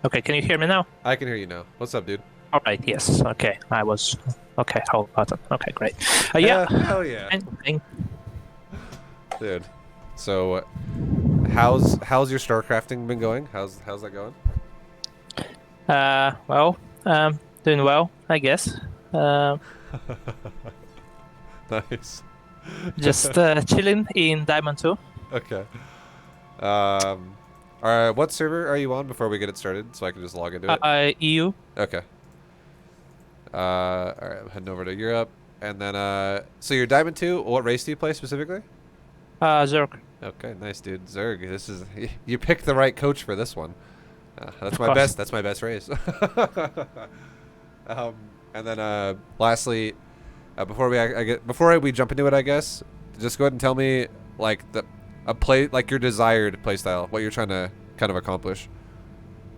Okay, can you hear me now? I can hear you now. What's up, dude? All right, yes. Okay, I was. Okay, hold button. Okay, great. Yeah, Hell yeah, anything. dude. So, how's your StarCrafting been going? How's that going? Well, doing well, I guess. Uh, Nice. just chilling in Diamond 2. Okay. All right. What server are you on before we get it started, so I can just log into it? EU, Okay. All right. I'm heading over to Europe, and then so you're Diamond 2. What race do you play specifically? Zerg, Okay, nice, dude. Zerg. This is you picked the right coach for this one. That's of my course. best. That's my best race. um, and then lastly, before we jump into it, I guess just go ahead and tell me like your desired play style, what you're trying to kind of accomplish.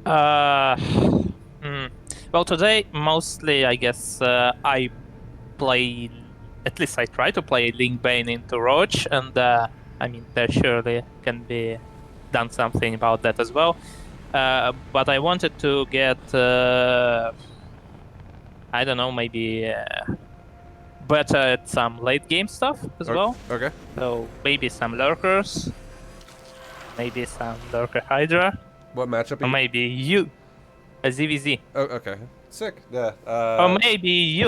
Uh, hmm. Well, today mostly, I guess, I play. At least I try to play Link Bane into Roach, and I mean, there surely can be done something about that as well. But I wanted to get, I don't know, maybe better at some late game stuff as well. Okay. So maybe some Lurkers, maybe some Lurker Hydra, What matchup are or you? maybe you, a ZvZ. Oh, okay. Sick. Yeah. Or maybe,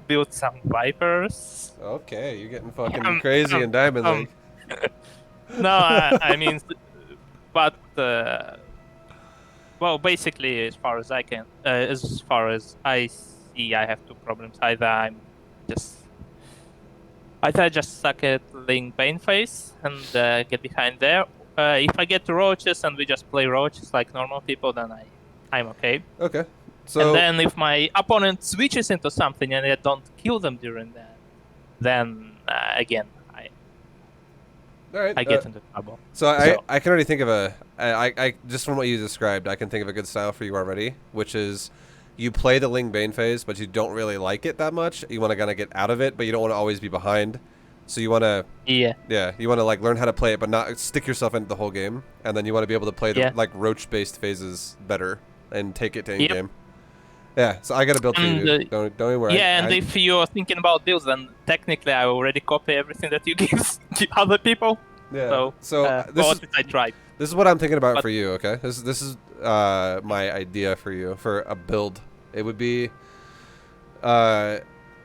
build some Vipers. Okay. You're getting fucking Um, crazy um, in Diamond um, League. no, I mean, but well, basically, as far as I see, I have two problems. Just either I just suck at Link Bane phase and get behind there. If I get to Roaches and we just play Roaches like normal people, then I'm okay. Okay. And So then if my opponent switches into something and I don't kill them during that, then again, all right. I get into trouble. So So I can already think of I just from what you described, I can think of a good style for you already, which is you play the Ling Bane phase, but you don't really like it that much. You want to kind of get out of it, but you don't want to always be behind. So you want to, yeah, you want to like learn how to play it, but not stick yourself into the whole game. And then you want to be able to play the yeah, like roach-based phases better and take it to end yep. game. Yeah. So I got a build for you, And dude. Don't even worry. yeah, and if you're thinking about builds, then technically I already copy everything that you give to other people. Yeah. So So well, at least I tried. this is what I'm thinking about But for you. Okay. This is my idea for you for a build. It would be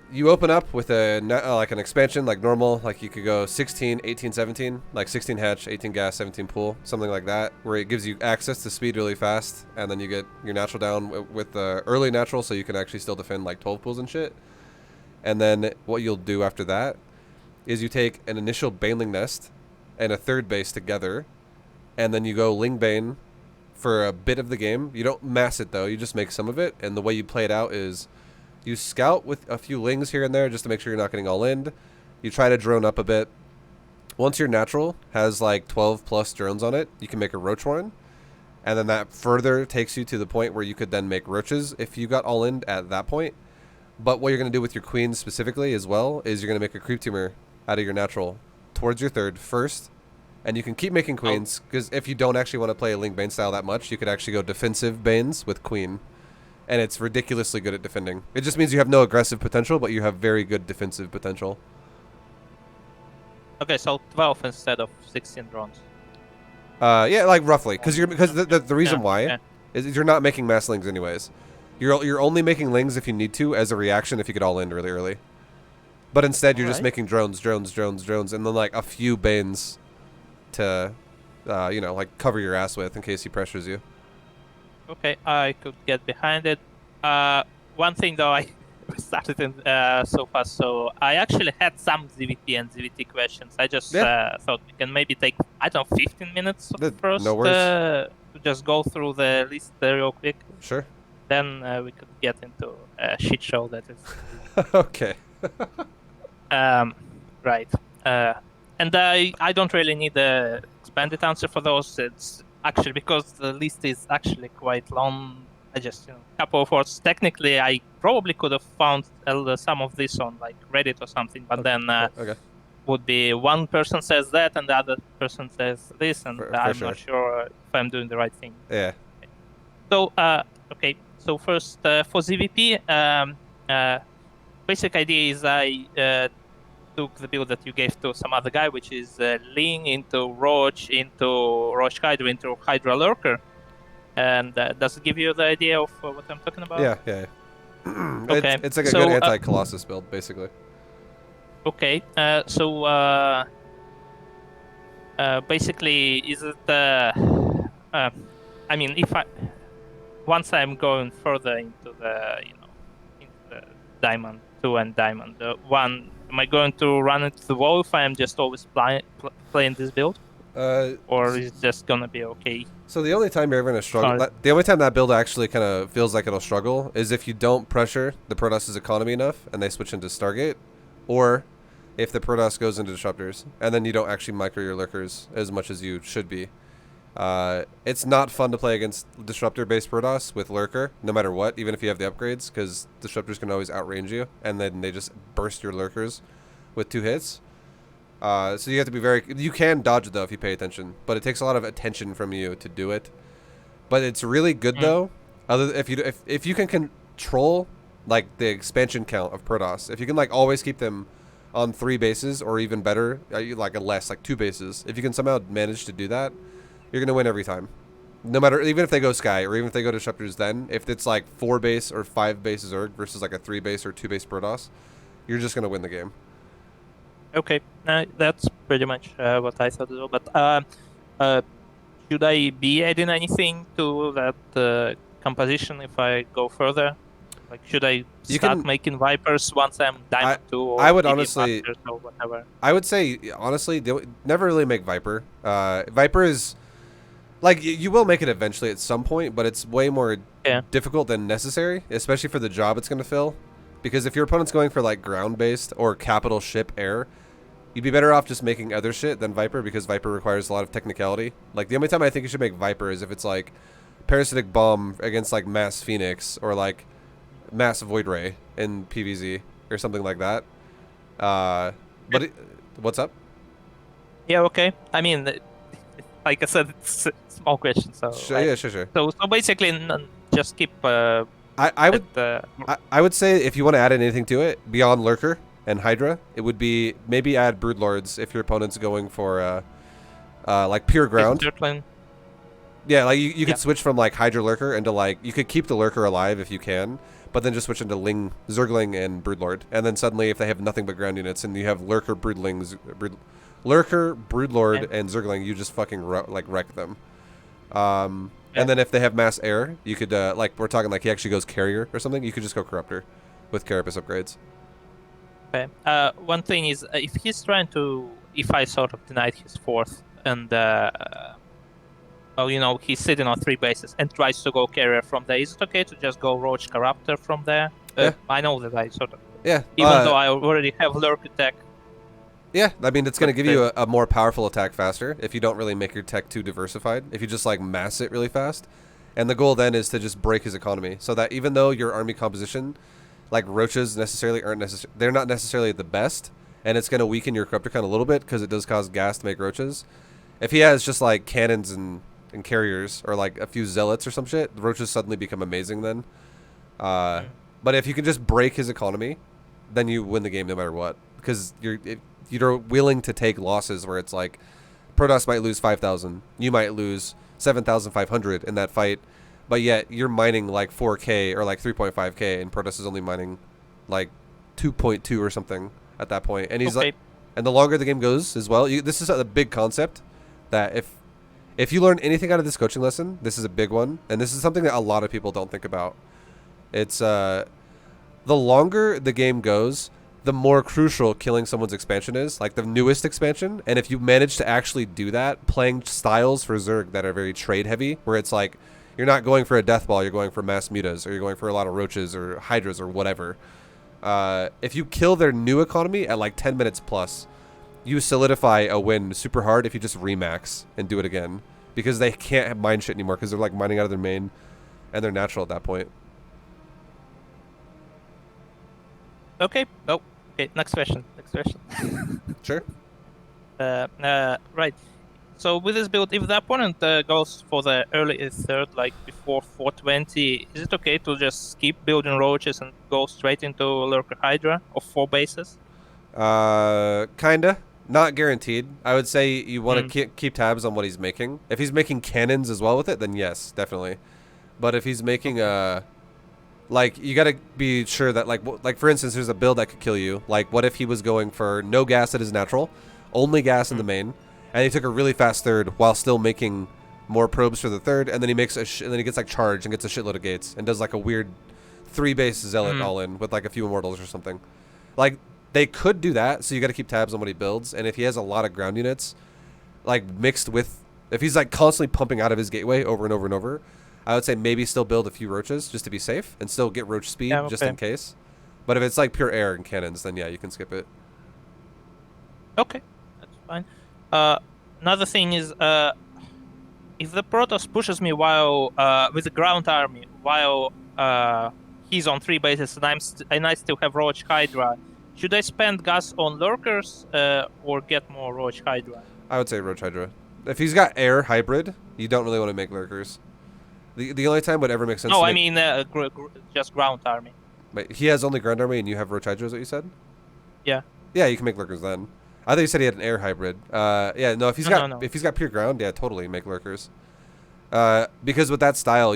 you open up with like an expansion like normal, like you could go 16, 18, 17, like 16 hatch, 18 gas, 17 pool, something like that, where it gives you access to speed really fast, and then you get your natural down with the early natural, so you can actually still defend like 12 pools and shit. And then what you'll do after that is you take an initial Baneling Nest and a third base together, and then you go Ling Bane for a bit of the game. You don't mass it though, you just make some of it, and the way you play it out is you scout with a few lings here and there just to make sure you're not getting all in. You try to drone up a bit. Once your natural has like 12 plus drones on it, you can make a roach one. And then that further takes you to the point where you could then make roaches if you got all in at that point. But what you're going to do with your queens specifically as well is you're going to make a creep tumor out of your natural towards your third first. And you can keep making queens because if you don't actually want to play a Link Bane style that much, you could actually go defensive Banes with queen. And it's ridiculously good at defending. It just means you have no aggressive potential, but you have very good defensive potential. okay, so 12 instead of 16 drones. Yeah, like roughly, because the reason Yeah, why yeah. is you're not making mass lings anyways. You're only making lings if you need to as a reaction if you get all in really early. But instead, you're just making drones, and then like a few banes to, like cover your ass with in case he pressures you. Okay, I could get behind it. One thing though, I started in so fast, so I actually had some ZVT and ZVT questions. I just thought we can maybe take, I don't know, 15 minutes first No worries. to just go through the list real quick. Sure. Then we could get into a shit show that is. Okay. Right. And I don't really need a expanded answer for those. It's actually because the list is actually quite long. I just, a couple of words. Technically, I probably could have found some of this on like Reddit or something, but then Okay. would be one person says that and the other person says this, and I'm sure. not sure if I'm doing the right thing. Yeah. So, okay. So first, for ZVP, basic idea is I took the build that you gave to some other guy, which is Ling into Roach Hydra into Hydra Lurker. And does it give you the idea of what I'm talking about? Yeah, yeah. Okay. It's like a good So, anti-Colossus build, basically. okay. Basically, is it? I mean, if I once I'm going further into the Diamond 2 and Diamond 1, am I going to run into the wall if I'm just always playing this build? Uh, Or is it just gonna be okay? so the only time you're ever gonna struggle, Or, the only time that build actually kind of feels like it'll struggle is if you don't pressure the Protoss' economy enough and they switch into Stargate, or if the Protoss goes into Disruptors and then you don't actually micro your Lurkers as much as you should be. It's not fun to play against Disruptor-based Protoss with Lurker, no matter what, even if you have the upgrades, because Disruptors can always outrange you, and then they just burst your Lurkers with 2 hits. So you have to be very... You can dodge it, though, if you pay attention, but it takes a lot of attention from you to do it. But it's really good, though, if you can control, like, the expansion count of Protoss. If you can, like, always keep them on 3 bases, or even better, like 2 bases. If you can somehow manage to do that, you're going to win every time. No matter, even if they go Sky, or even if they go Disruptors then, if it's like 4 base or 5 base Zerg versus like a 3 base or 2 base Protoss, you're just going to win the game. okay, that's pretty much what I thought as well. But should I be adding anything to that composition if I go further? Like, should I start making Vipers once I'm Diamond 2 or I would maybe honestly, Masters or whatever? I would say, honestly, never really make Viper. Viper is, like, you will make it eventually at some point, but it's way more difficult than necessary, especially for the job it's going to fill. Because if your opponent's going for, like, ground-based or capital ship air, you'd be better off just making other shit than Viper, because Viper requires a lot of technicality. Like, the only time I think you should make Viper is if it's, like, Parasitic Bomb against, like, Mass Phoenix or, like, Mass Void Ray in PvZ or something like that. What's up? Yeah, okay. I mean, like I said, it's a small question, so... Yeah, sure. So basically, just keep... I would say if you want to add anything to it, beyond Lurker and Hydra, it would be maybe add Broodlords if your opponent's going for, like, pure ground. Yeah, like, you could switch from, like, Hydra Lurker into, like... You could keep the Lurker alive if you can, but then just switch into Zergling and Broodlord. And then suddenly, if they have nothing but ground units, and you have Lurker, Lurker, Broodlord, and Zergling, you just fucking wreck them. And then if they have mass air, you could, like, we're talking like he actually goes Carrier or something, you could just go Corruptor with Carapace upgrades. Okay. One thing is, if he's trying to... If I sort of denied his 4th, and... well, you know, he's sitting on 3 bases and tries to go Carrier from there. Is it okay to just go Roach Corruptor from there? Yeah. I know that I sort of... Yeah. Even though I already have Lurk attack. Yeah, I mean, it's going to give you a more powerful attack faster if you don't really make your tech too diversified. If you just, like, mass it really fast. And the goal then is to just break his economy. So that even though your army composition, like, Roaches necessarily they're not necessarily the best. And it's going to weaken your Corruptor count a little bit because it does cause gas to make Roaches. If he has just, like, cannons and carriers or like a few zealots or some shit, the Roaches suddenly become amazing then. But if you can just break his economy, then you win the game no matter what, because you're willing to take losses where it's like Protoss might lose 5,000, you might lose 7,500 in that fight, but yet you're mining like 4K or like 3.5K and Protoss is only mining like 2.2 or something at that point. And he's like, and the longer the game goes as well, this is a big concept that if you learn anything out of this coaching lesson, this is a big one, and this is something that a lot of people don't think about. It's the longer the game goes, the more crucial killing someone's expansion is, like the newest expansion. And if you manage to actually do that, playing styles for Zerg that are very trade heavy, where it's like you're not going for a death ball, you're going for mass mutas, or you're going for a lot of roaches or hydras or whatever. If you kill their new economy at like 10 minutes plus, you solidify a win super hard if you just remax and do it again, because they can't mine shit anymore because they're like mining out of their main and they're natural at that point. Okay. Oh, okay. Next question. Sure. Right. So with this build, if the opponent goes for the early third, like before 420, is it okay to just keep building roaches and go straight into Lurker Hydra of 4 bases? Kinda. Not guaranteed. I would say you want to Mm. keep tabs on what he's making. If he's making cannons as well with it, then yes, definitely. But if he's making like you gotta be sure that like for instance, there's a build that could kill you. Like what if he was going for no gas at his natural, only gas in the main, and he took a really fast third while still making more probes for the third, and then he makes and then he gets like charged and gets a shitload of gates and does like a weird 3 base zealot all in with like a few immortals or something. Like they could do that, so you got to keep tabs on what he builds. And if he has a lot of ground units, like mixed with, if he's like constantly pumping out of his gateway over and over and over, I would say maybe still build a few roaches just to be safe and still get roach speed just in case. But if it's like pure air and cannons, then yeah, you can skip it. Okay, that's fine. Another thing is, if the Protoss pushes me while with the ground army while he's on 3 bases and I still have Roach Hydra, should I spend gas on Lurkers or get more Roach Hydra? I would say Roach Hydra. If he's got air hybrid, you don't really want to make Lurkers. The only time would ever make sense. No, I mean just ground army. Wait, he has only ground army and you have Roach Hydra, is what you said? Yeah. Yeah, you can make Lurkers then. I thought you said he had an air hybrid. Yeah, no. If he's if he's got pure ground, yeah, totally make Lurkers. Because with that style,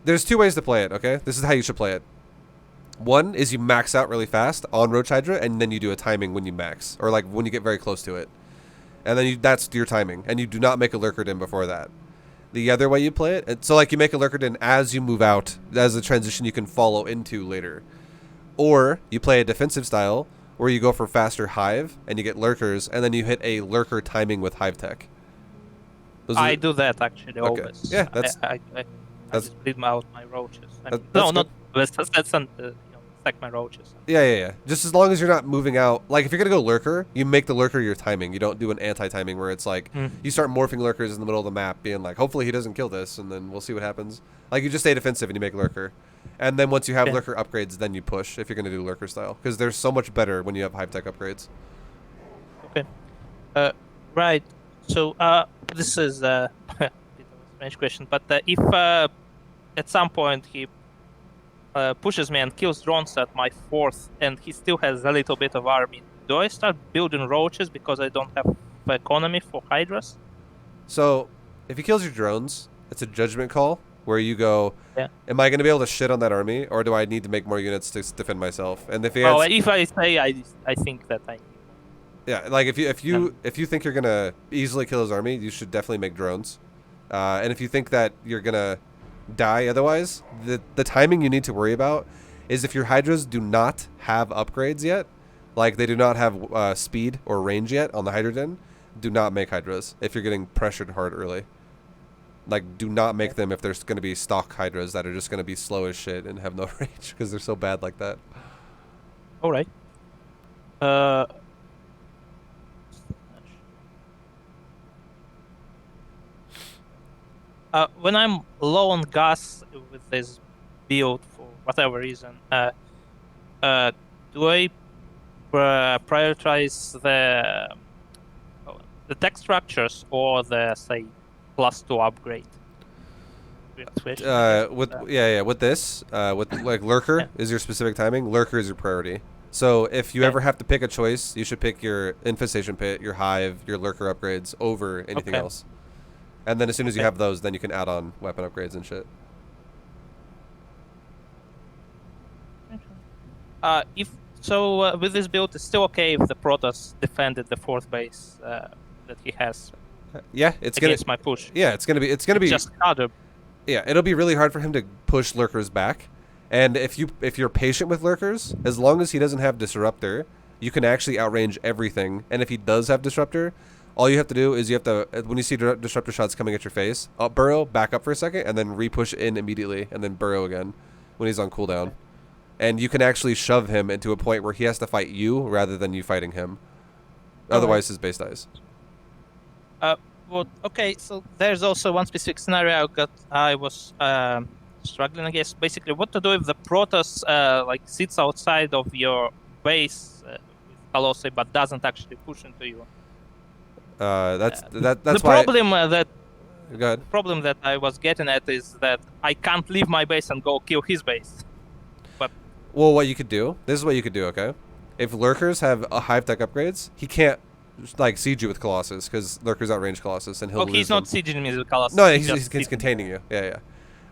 there's 2 ways to play it. Okay, this is how you should play it. One is you max out really fast on Roach Hydra, and then you do a timing when you max, or like when you get very close to it, and then that's your timing, and you do not make a Lurker in before that. The other way you play it, so like you make a Lurker in as you move out, as a transition you can follow into later, or you play a defensive style where you go for faster Hive and you get Lurkers, and then you hit a Lurker timing with Hive Tech. I do that actually always. Yeah, I just bleed out my roaches. That's no, good. not that's stack my roaches. Yeah. Just as long as you're not moving out. Like if you're gonna go Lurker, you make the Lurker your timing. You don't do an anti-timing where it's like you start morphing Lurkers in the middle of the map, being like, hopefully he doesn't kill this, and then we'll see what happens. Like you just stay defensive and you make Lurker, and then once you have Lurker upgrades, then you push if you're gonna do Lurker style, because they're so much better when you have Hive Tech upgrades. Okay. Right. So this is a bit of a strange question, but if at some point he pushes me and kills drones at my 4th, and he still has a little bit of army, do I start building roaches because I don't have economy for Hydras? So if he kills your drones, it's a judgment call where you go, am I going to be able to shit on that army, or do I need to make more units to defend myself? And if he has, if I say I think that I. Yeah, like if you think you're gonna easily kill his army, you should definitely make drones. And if you think that you're gonna die otherwise, the timing you need to worry about is if your Hydras do not have upgrades yet, like they do not have speed or range yet on the Hydra Den, do not make Hydras if you're getting pressured hard early. Like, do not make them if there's gonna be stock Hydras that are just gonna be slow as shit and have no range because they're so bad like that. All right. When I'm low on gas with this build for whatever reason, do I prioritize the tech structures or the say +2 upgrade? With this, with like Lurker is your specific timing. Lurker is your priority. So if you ever have to pick a choice, you should pick your Infestation Pit, your Hive, your Lurker upgrades over anything else. And then as soon as you have those, then you can add on weapon upgrades and shit. With this build, it's still okay if the Protoss defended the 4th base that he has. Yeah, it's against my push. Yeah, it's gonna be just harder. Yeah, it'll be really hard for him to push Lurkers back. And if you're patient with Lurkers, as long as he doesn't have Disruptor, you can actually outrange everything. And if he does have Disruptor, all you have to do is you have to, when you see Disruptor shots coming at your face, burrow, back up for a second, and then re-push in immediately, and then burrow again when he's on cooldown. And you can actually shove him into a point where he has to fight you rather than you fighting him. Otherwise, his base dies. Well, okay, so there's also one specific scenario I was struggling against. Basically, what to do if the Protoss like sits outside of your base with Colossi but doesn't actually push into you? That's The why. problem Go ahead. the problem that I was getting at is that I can't leave my base and go kill his base. But Well, what you could do. This is what you could do. Okay, if lurkers have hive tech upgrades, he can't like siege you with Colossus because lurkers outrange Colossus and he'll lose he's not them. sieging me with Colossus. No, he's he's containing you. Yeah, yeah.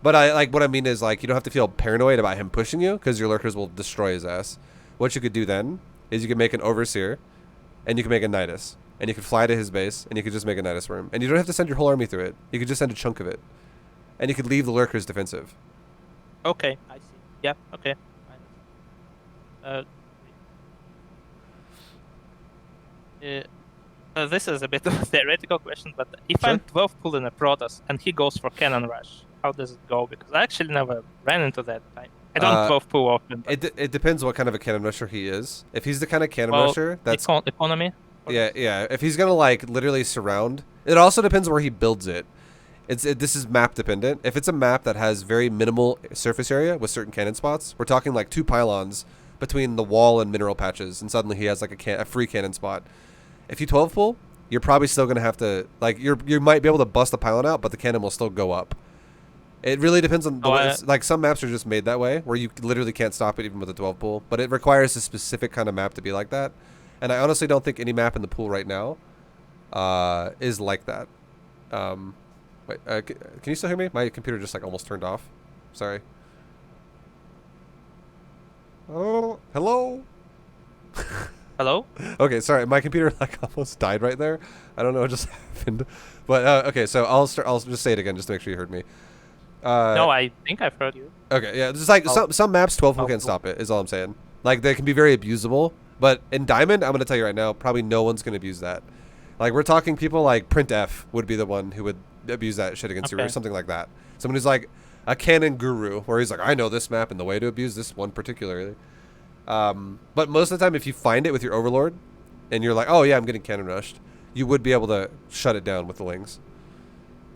But I like what I mean is like you don't have to feel paranoid about him pushing you because your lurkers will destroy his ass. What you could do then is you could make an overseer, and you can make a nidus, and you could fly to his base, and you could just make a nidus worm, and you don't have to send your whole army through it. You could just send a chunk of it, and you could leave the lurkers defensive. Okay, I see. Yeah, okay. This is a bit of a theoretical question, but if Sure. I'm 12 pulling a Protoss and he goes for cannon rush, how does it go? Because I actually never ran into that time. I don't 12 pull often. It depends what kind of a cannon rusher he is. If he's the kind of cannon Well, rusher that's economy. yeah. If he's gonna like literally surround, it also depends where he builds it. This is map dependent. If it's a map that has very minimal surface area with certain cannon spots, we're talking like 2 pylons between the wall and mineral patches, and suddenly he has like a free cannon spot. If you 12 pull, you're probably still gonna have to like you might be able to bust the pylon out, but the cannon will still go up. It really depends on the way. Like some maps are just made that way, where you literally can't stop it even with a 12 pull. But it requires a specific kind of map to be like that. And I honestly don't think any map in the pool right now is like that. Wait, can you still hear me? My computer just like almost turned off. Sorry. Oh, hello. Hello? Okay, sorry. My computer like almost died right there. I don't know what just happened. But okay, so I'll just say it again just to make sure you heard me. No, I think I've heard you. Okay, yeah, just like some maps 12 pull can't stop it, is all I'm saying. Like they can be very abusable, but in Diamond, I'm gonna tell you right now, probably no one's gonna abuse that. Like we're talking people like Print F would be the one who would abuse that shit against you or something like that. Someone who's like a cannon guru, where he's like, I know this map and the way to abuse this one particularly. But most of the time, if you find it with your overlord, and you're like, oh yeah, I'm getting cannon rushed, you would be able to shut it down with the lings.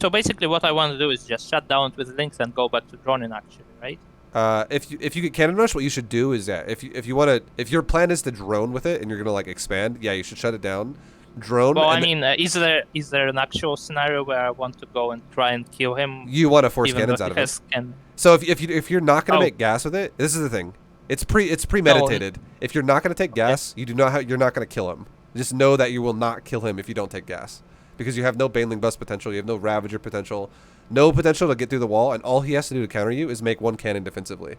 So basically, what I want to do is just shut down with links and go back to droning, actually, right? If you get cannon rush, what you should do is if your plan is to drone with it and you're gonna like expand, yeah, you should shut it down. Drone. Well, I mean, is there an actual scenario where I want to go and try and kill him? You want to force cannons out of it. So if you're not gonna make gas with it, this is the thing. It's premeditated. If you're not gonna take gas, you're not gonna kill him. Just know that you will not kill him if you don't take gas, because you have no Baneling Bust potential, you have no Ravager potential, no potential to get through the wall, and all he has to do to counter you is make 1 cannon defensively.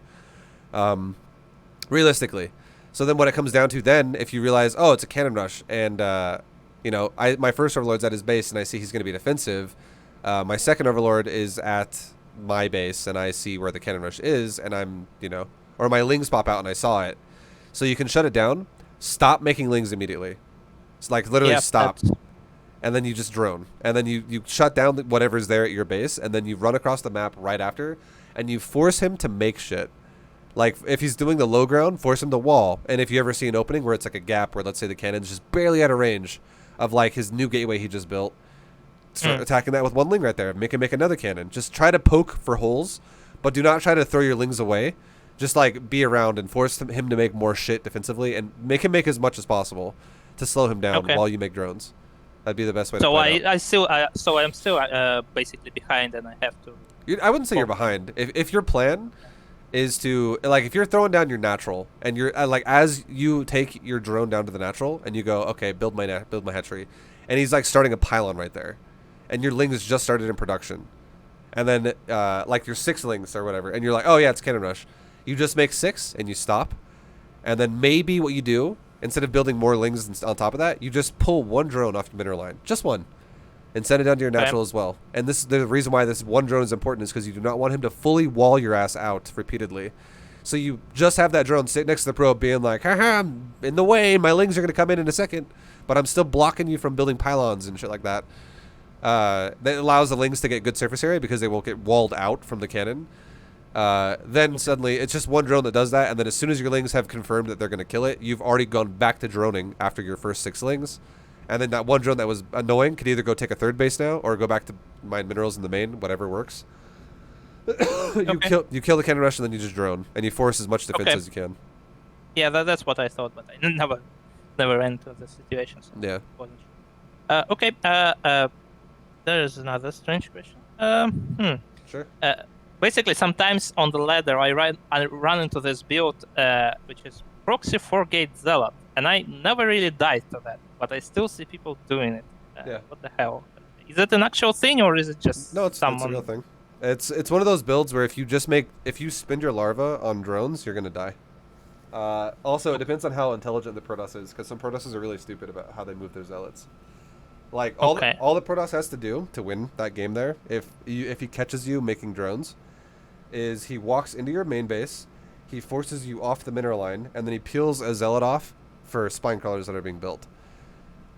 Realistically. So then what it comes down to then, if you realize, oh, it's a cannon rush, and my first overlord's at his base and I see he's going to be defensive, my second overlord is at my base and I see where the cannon rush is, and I'm, or my lings pop out and I saw it. So you can shut it down, stop making lings immediately. It's like literally stop. And then you just drone. And then you shut down whatever's there at your base, and then you run across the map right after, and you force him to make shit. Like, if he's doing the low ground, force him to wall. And if you ever see an opening where it's like a gap where, let's say, the cannon's just barely out of range of, like, his new gateway he just built, start attacking that with 1 ling right there. Make him make another cannon. Just try to poke for holes, but do not try to throw your lings away. Just, like, be around and force him to make more shit defensively, and make him make as much as possible to slow him down while you make drones. That'd be the best way to play it out. So I'm still basically behind, and I have to. I wouldn't say you're behind. If your plan is to, like, if you're throwing down your natural and you're like, as you take your drone down to the natural and you go, okay, build my hatchery, and he's like starting a pylon right there, and your lings just started in production, and then like your 6 lings or whatever, and you're like, oh yeah, it's cannon rush. You just make 6 and you stop, and then maybe what you do, instead of building more lings on top of that, you just pull 1 drone off your mineral line, just 1. And send it down to your natural as well. And this is the reason why this 1 drone is important, is because you do not want him to fully wall your ass out repeatedly. So you just have that drone sit next to the probe being like, haha, I'm in the way, my lings are going to come in a second, but I'm still blocking you from building pylons and shit like that. That allows the lings to get good surface area because they won't get walled out from the cannon. Then suddenly it's just 1 drone that does that, and then as soon as your lings have confirmed that they're going to kill it, you've already gone back to droning after your first 6 lings. And then that 1 drone that was annoying could either go take a 3rd base now, or go back to mine minerals in the main, whatever works. You kill the cannon rush, and then you just drone, and you force as much defense as you can. Yeah, that's what I thought, but I never ran into the situation. So yeah. Okay. There is another strange question. Sure. Basically, sometimes on the ladder, I run into this build, which is proxy 4-gate zealot, and I never really died to that, but I still see people doing it. Yeah. What the hell? Is it an actual thing, or is it No, just it's a real someone? thing. It's one of those builds where if you spend your larva on drones, you're gonna die. Also, it depends on how intelligent the Protoss is, because some Protosses are really stupid about how they move their zealots. Like Okay. all the Protoss has to do to win that game there, if he catches you making drones, is he walks into your main base, he forces you off the mineral line, and then he peels a zealot off for spine crawlers that are being built.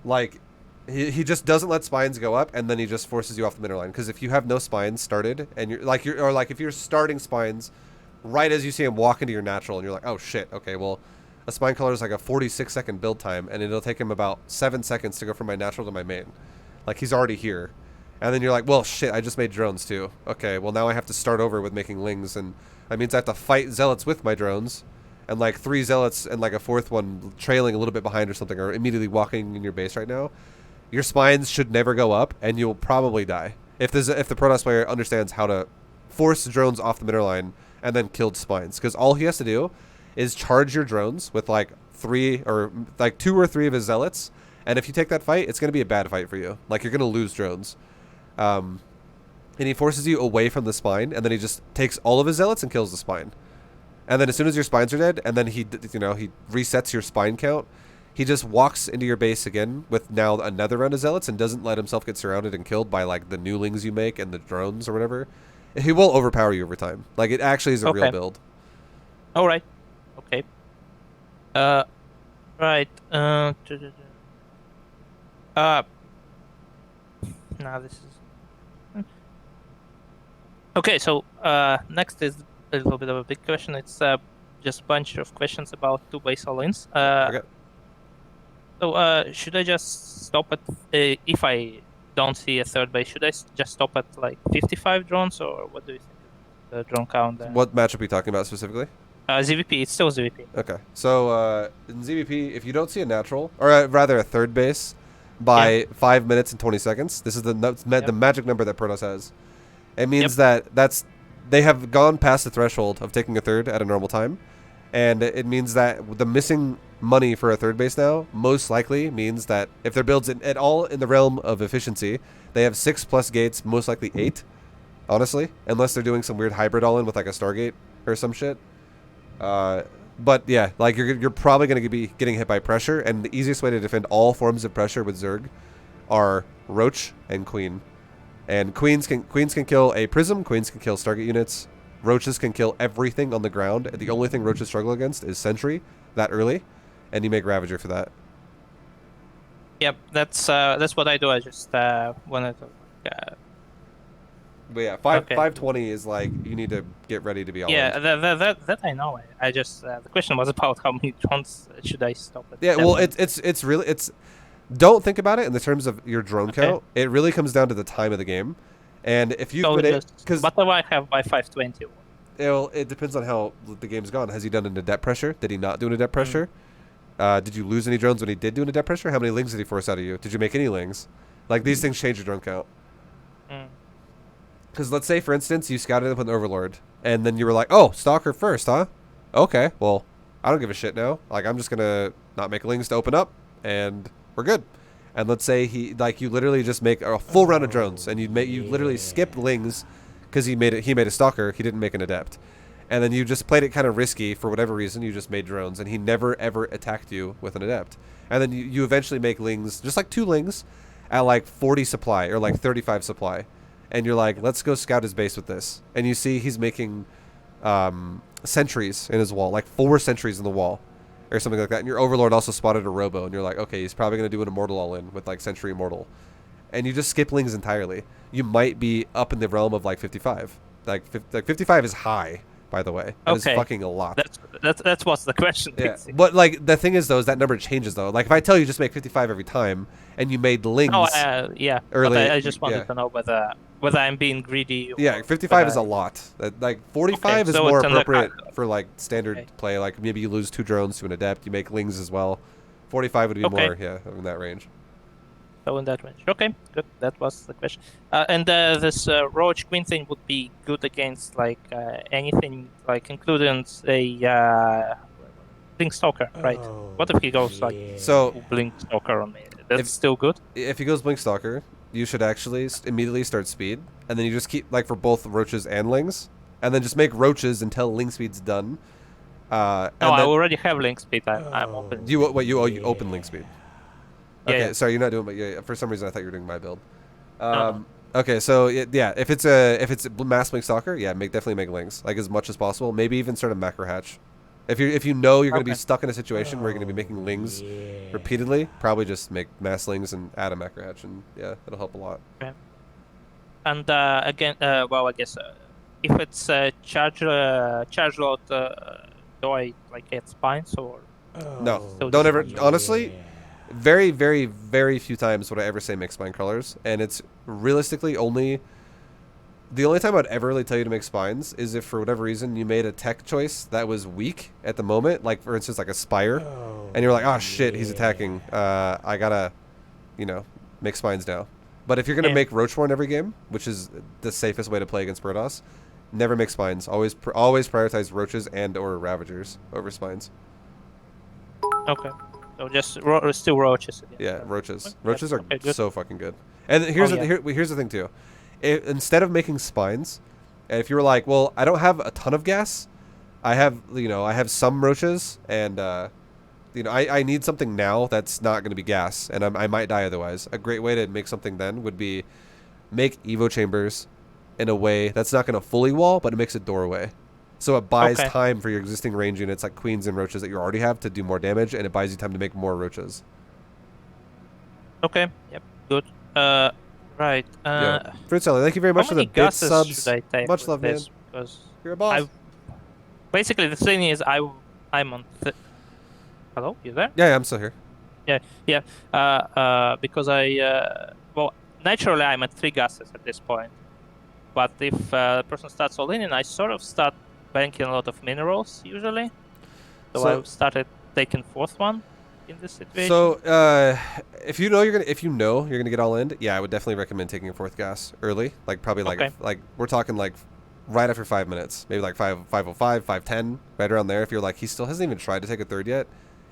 Like, he just doesn't let spines go up, and then he just forces you off the mineral line. Because if you have no spines started, and if you're starting spines right as you see him walk into your natural, and you're like, oh shit, okay, well, a spine crawler is like a 46-second build time, and it'll take him about 7 seconds to go from my natural to my main. Like, he's already here. And then you're like, well, shit, I just made drones too. Okay, well, now I have to start over with making lings, and that means I have to fight zealots with my drones, and like 3 zealots and like a 4th one trailing a little bit behind or something, or immediately walking in your base right now. Your spines should never go up, and you'll probably die. If the Protoss player understands how to force drones off the middle line and then kill spines, because all he has to do is charge your drones with like 2 or 3 of his zealots, and if you take that fight, it's going to be a bad fight for you. Like, you're going to lose drones. And he forces you away from the spine, and then he just takes all of his zealots and kills the spine. And then as soon as your spines are dead, and then he resets your spine count, he just walks into your base again with now another round of zealots and doesn't let himself get surrounded and killed by like the newlings you make and the drones or whatever. He will overpower you over time. Like, it actually is a real Okay. build. All right. Okay. Uh, right. Now this is okay. So next is a little bit of a big question. It's just a bunch of questions about 2 base all-ins. Okay. So should I just stop at if I don't see a 3rd base? Should I just stop at like 55 drones, or what do you think is the drone count there? What matchup are you talking about specifically? ZVP. It's still ZVP. Okay. So in ZVP, if you don't see a natural, or rather a 3rd base, by 5 minutes and 20 seconds, this is the magic number that Protoss has. It means that they have gone past the threshold of taking a 3rd at a normal time, and it means that the missing money for a 3rd base now most likely means that if their builds at all in the realm of efficiency, they have 6+ gates, most likely 8, honestly, unless they're doing some weird hybrid all-in with like a Stargate or some shit. But yeah, like you're probably going to be getting hit by pressure, and the easiest way to defend all forms of pressure with Zerg are Roach and Queen. And queens can kill a prism, queens can kill Stargate units, roaches can kill everything on the ground. The only thing roaches struggle against is sentry that early, and you make Ravager for that. Yep, that's what I do. I just wanted to. But yeah, Okay. 520 is like, you need to get ready to be all in. Yeah, that I know. I just the question was about how many drones should I stop at. Yeah, well, it's really don't think about it in the terms of your drone count. It really comes down to the time of the game, and if you've been because what do I have by 520? it depends on how the game's gone. Has he done an adept pressure? Did he not do an adept pressure? Did you lose any drones when he did do an adept pressure? How many lings did he force out of you? Did you make any lings? Like, these things change your drone count. Because let's say, for instance, you scouted up an Overlord, and then you were like, oh, Stalker first, huh? Okay, well, I don't give a shit now. Like, I'm just going to not make lings to open up, and we're good. And let's say you literally just make a full round of drones, and you literally skip lings because he made a Stalker, he didn't make an Adept. And then you just played it kind of risky for whatever reason, you just made drones, and he never ever attacked you with an Adept. And then you eventually make lings, just like 2 lings, at like 40 supply, or like 35 supply. And you're like, let's go scout his base with this. And you see he's making sentries in his wall, like 4 sentries in the wall, or something like that. And your Overlord also spotted a Robo, and you're like, okay, he's probably going to do an Immortal all-in with like Sentry Immortal. And you just skip lings entirely. You might be up in the realm of like 55. Like 55 is high, by the way. That is fucking a lot. That's what's the question. Yeah. But like, the thing is though, is that number changes though. Like, if I tell you just make 55 every time, and you made lings. Oh, yeah. Early, but I just wanted to know whether I'm being greedy. Yeah, 55 is a lot. Like 45 is more appropriate for like standard play. Like, maybe you lose 2 drones to an Adept, you make lings as well. 45 would be more, in that range. So in that range. Okay, good. That was the question. And this Roach Queen thing would be good against like anything, like including a Blink Stalker, right? What if he goes like So full Blink Stalker on me? That's if still good. if he goes Blink Stalker, you should actually immediately start speed, and then you just keep like for both roaches and lings, and then just make roaches until ling speed's done. No, And I then already have Link Speed. I'm open you speed. what you open ling speed. Yeah, Okay, yeah. sorry, you're not doing. But yeah, for some reason I thought you were doing my build. No, no. Okay, so yeah, if it's a mass blink stalker, yeah, definitely make lings like as much as possible. Maybe even start a macro hatch. If you know you're gonna be Okay. stuck in a situation where you're gonna be making lings repeatedly, probably just make mass lings and add a macro hatch, and yeah, that'll help a lot. Okay. And again, well, I guess if it's charge load, do I like get spines or No, still don't just ever. charge load? Honestly, very, very, very few times would I ever say make spine colors, and it's realistically only the only time I'd ever really tell you to make spines is if for whatever reason you made a tech choice that was weak at the moment, like for instance like a spire, and you're like, oh shit, he's attacking. I gotta, you know, make spines now. But if you're gonna Yeah. make Roachborn every game, which is the safest way to play against Protoss, never make spines. Always prioritize roaches and or ravagers over spines. Okay. So just still roaches again. Yeah, roaches. Yeah, Roaches are okay, good. so fucking good. And Oh yeah. here's the thing too. Instead of making spines, if you were like, well, I don't have a ton of gas, I have some roaches, and I need something now that's not going to be gas, and I might die otherwise. A great way to make something then would be make Evo chambers in a way that's not going to fully wall, but it makes a doorway. So it buys Okay. time for your existing range units like queens and roaches that you already have to do more damage, and it buys you time to make more roaches. Okay. Yep. Good. Right. Yo, Fruit Seller, thank you very How much for the many bit gases subs. should I take Much with love, man. this? Because You're a boss. basically the thing is I'm on. Hello, you there? Yeah, I'm still here. Yeah. Because well, naturally I'm at 3 gases at this point. But if the person starts all in, I sort of start banking a lot of minerals usually. So I started taking 4th one in this situation. So if you know you're gonna get all in, yeah, I would definitely recommend taking a 4th gas early. Like probably like Okay. like we're talking like right after 5 minutes, maybe like 5:05, 5:10, right around there. If you're like he still hasn't even tried to take a 3rd yet,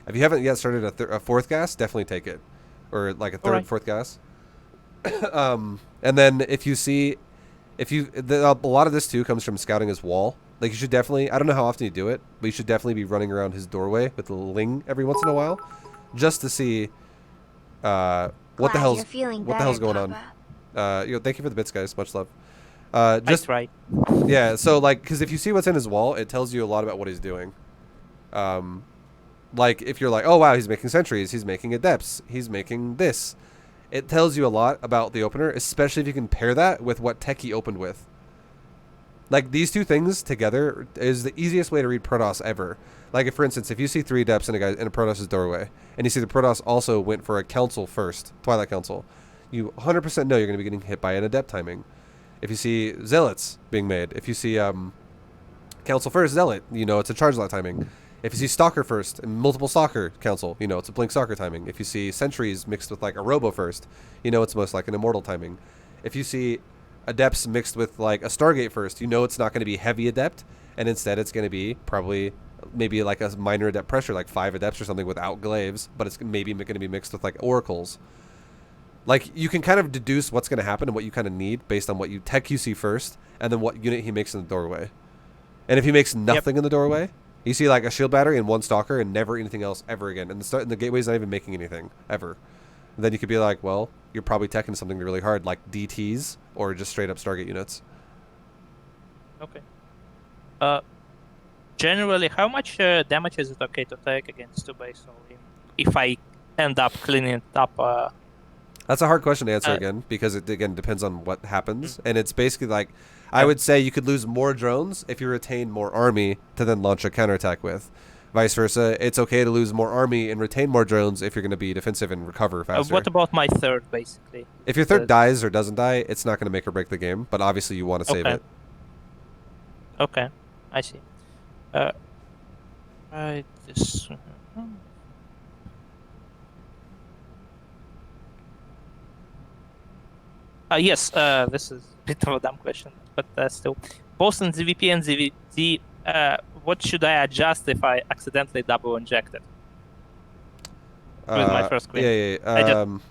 if you haven't yet started a 4th gas, definitely take it, or like a 3rd, Alright. 4th gas. And then if you see, a lot of this too comes from scouting his wall. Like you should definitely, I don't know how often you do it, but you should definitely be running around his doorway with a ling every once in a while, just to see what the hell's going on. Thank you for the bits, guys. Much love. Just right. Yeah. So like, because if you see what's in his wall, it tells you a lot about what he's doing. Like if you're like, oh wow, he's making sentries, he's making adepts, he's making this. It tells you a lot about the opener, especially if you can pair that with what tech he opened with. Like these two things together is the easiest way to read Protoss ever. Like if, for instance, if you see 3 adepts in a Protoss's doorway, and you see the Protoss also went for a council first, Twilight Council, you 100% know you're going to be getting hit by an adept timing. If you see zealots being made, if you see council first zealot, you know it's a charge lot timing. If you see Stalker first and multiple Stalker council, you know it's a Blink Stalker timing. If you see Sentries mixed with like a Robo first, you know it's most like an Immortal timing. If you see Adepts mixed with like a Stargate first, you know it's not going to be heavy Adept, and instead it's going to be probably maybe like a minor Adept pressure, like 5 Adepts or something without glaives, but it's maybe going to be mixed with like Oracles. Like you can kind of deduce what's going to happen and what you kind of need based on what you see first, and then what unit he makes in the doorway. And if he makes nothing in the doorway, you see like a shield battery and 1 stalker and never anything else ever again. And the gateway's not even making anything ever. And then you could be like, well, you're probably teching something really hard, like DTs or just straight up Stargate units. Okay. Generally, how much damage is it okay to take against 2 base only if I end up cleaning it up? That's a hard question to answer again, because it again depends on what happens. And it's basically like, I would say you could lose more drones if you retain more army to then launch a counterattack with. Vice versa, it's okay to lose more army and retain more drones if you're going to be defensive and recover faster. What about my 3rd, basically? If your 3rd dies or doesn't die, it's not going to make or break the game, but obviously you want to save it. Okay, I see. Right, this... Yes, this is a bit of a dumb question, but still. Both in ZVP and ZvZ, what should I adjust if I accidentally double injected with my first queen? I just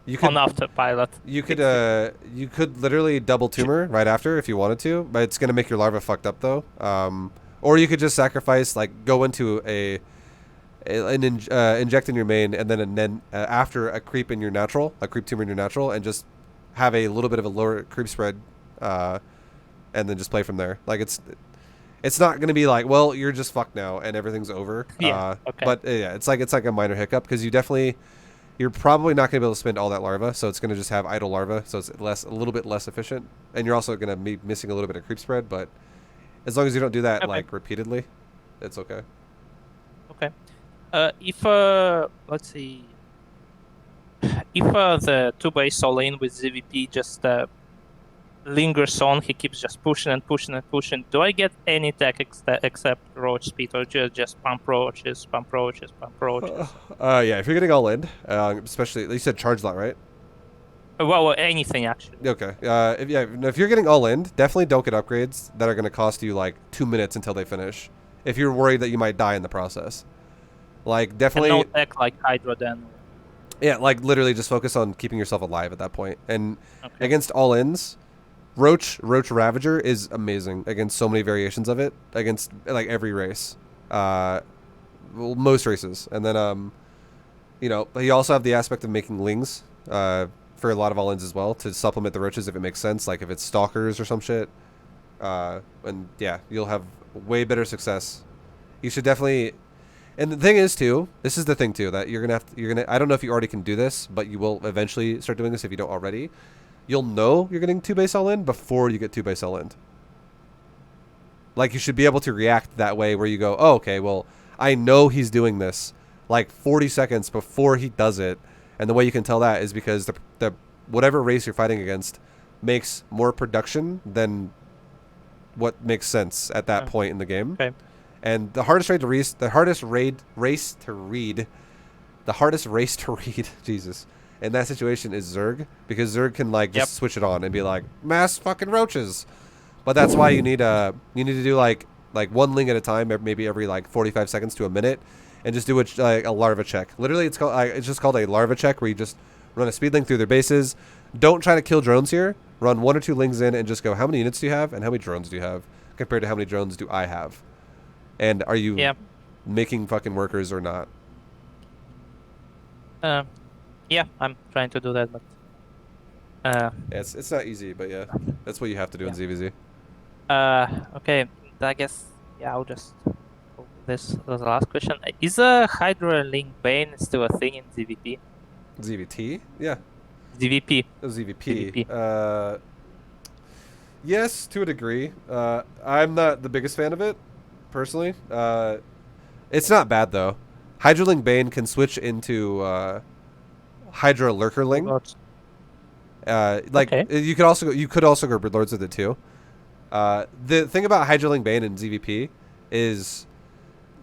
You on could autopilot. you could literally double tumor right after if you wanted to, but it's gonna make your larva fucked up though. Or you could just sacrifice, like go into inject in your main, and then after a creep in your natural, a creep tumor in your natural, and just have a little bit of a lower creep spread, and then just play from there. Like it's not gonna be like, well, you're just fucked now and everything's over. Yeah. Okay. But yeah, it's like a minor hiccup because you're probably not gonna be able to spend all that larva, so it's gonna just have idle larva, so it's a little bit less efficient, and you're also gonna be missing a little bit of creep spread. But as long as you don't do that like repeatedly, it's okay. Okay. If let's see, if the 2-base all in with ZVP just lingers on, he keeps just pushing and pushing and pushing. Do I get any tech except roach speed, or just pump roaches, pump roaches, pump roaches? Yeah, if you're getting all in, especially you said charge lot, right? Well, anything actually. Okay. If you're getting all in, definitely don't get upgrades that are going to cost you like 2 minutes until they finish. If you're worried that you might die in the process, like definitely. And no tech like Hydra then. Yeah, like literally just focus on keeping yourself alive at that point. And against all ins, Roach Ravager is amazing against so many variations of it against like every race, well, most races. And then you also have the aspect of making lings for a lot of all ins as well to supplement the roaches if it makes sense, like if it's stalkers or some shit. And yeah, you'll have way better success. You should definitely. And the thing is too, this is the thing too, that you're gonna I don't know if you already can do this, but you will eventually start doing this if you don't already. You'll know you're getting 2-base all in before you get 2-base all in. Like you should be able to react that way where you go, oh, okay, well, I know he's doing this like 40 seconds before he does it. And the way you can tell that is because the whatever race you're fighting against makes more production than what makes sense at that point in the game. Okay. And the hardest race to read, Jesus, in that situation is Zerg, because Zerg can like just switch it on and be like mass fucking roaches. But that's why you need to do like one ling at a time, maybe every like 45 seconds to a minute, and just do a larva check. Literally, it's just called a larva check, where you just run a speed ling through their bases. Don't try to kill drones here. Run 1 or 2 lings in and just go, how many units do you have, and how many drones do you have, compared to how many drones do I have. And are you making fucking workers or not? Yeah, I'm trying to do that, but it's not easy, but yeah, that's what you have to do in ZvZ. Okay, I guess I'll just this was the last question. Is a Hydra Link Bane still a thing in ZVP? ZVT? Yeah. ZVP. ZVP. Yes, to a degree. I'm not the biggest fan of it, personally. It's not bad though. Hydra Link Bane can switch into Hydra Lurker Ling. You could also go Broodlords with it too. The thing about Hydra Link Bane and ZVP is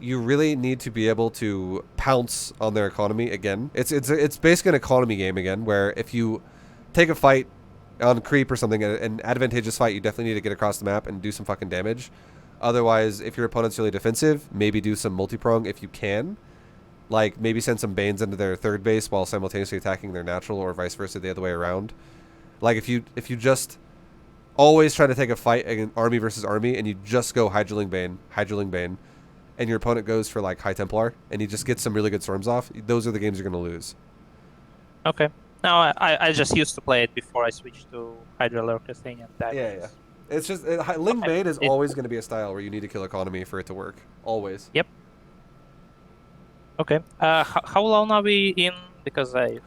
you really need to be able to pounce on their economy again. It's basically an economy game again, where if you take a fight on creep or something, an advantageous fight, you definitely need to get across the map and do some fucking damage. Otherwise, if your opponent's really defensive, maybe do some multi-prong if you can. Like, maybe send some Banes into their third base while simultaneously attacking their natural, or vice versa, the other way around. Like, if you just always try to take a fight against army versus army, and you just go Hydra Link Bane, and your opponent goes for, like, High Templar, and he just gets some really good storms off, those are the games you're going to lose. Okay. No, I just used to play it before I switched to Hydra Lurker thing, and that It's just, Link Bane is always going to be a style where you need to kill economy for it to work. Always. Yep. Okay. How long are we in? Because I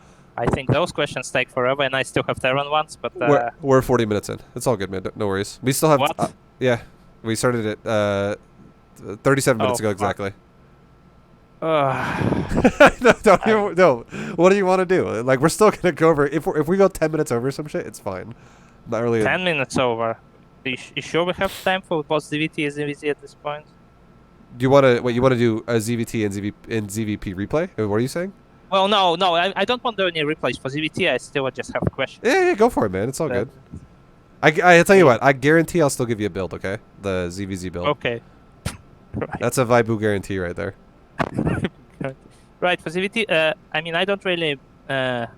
think those questions take forever, and I still have Terran ones, but... We're 40 minutes in. It's all good, man. No worries. We still have... What? Yeah. We started it 37 minutes ago, exactly. No. What do you want to do? Like, we're still going to go over... If we go 10 minutes over some shit, it's fine. Not really... 10 minutes over. You sure we have time for both ZVT and ZvZ at this point? Do you want to... Wait, you want to do a ZVT and ZVP replay? What are you saying? Well, no, I don't want to do any replays for ZvT. I still just have a question. Yeah, go for it, man. It's all good. I tell you what, I guarantee I'll still give you a build, okay? The ZvZ build. Okay. Right. That's a ViBE guarantee right there. Right, for ZvT, I mean, I don't really... fuck.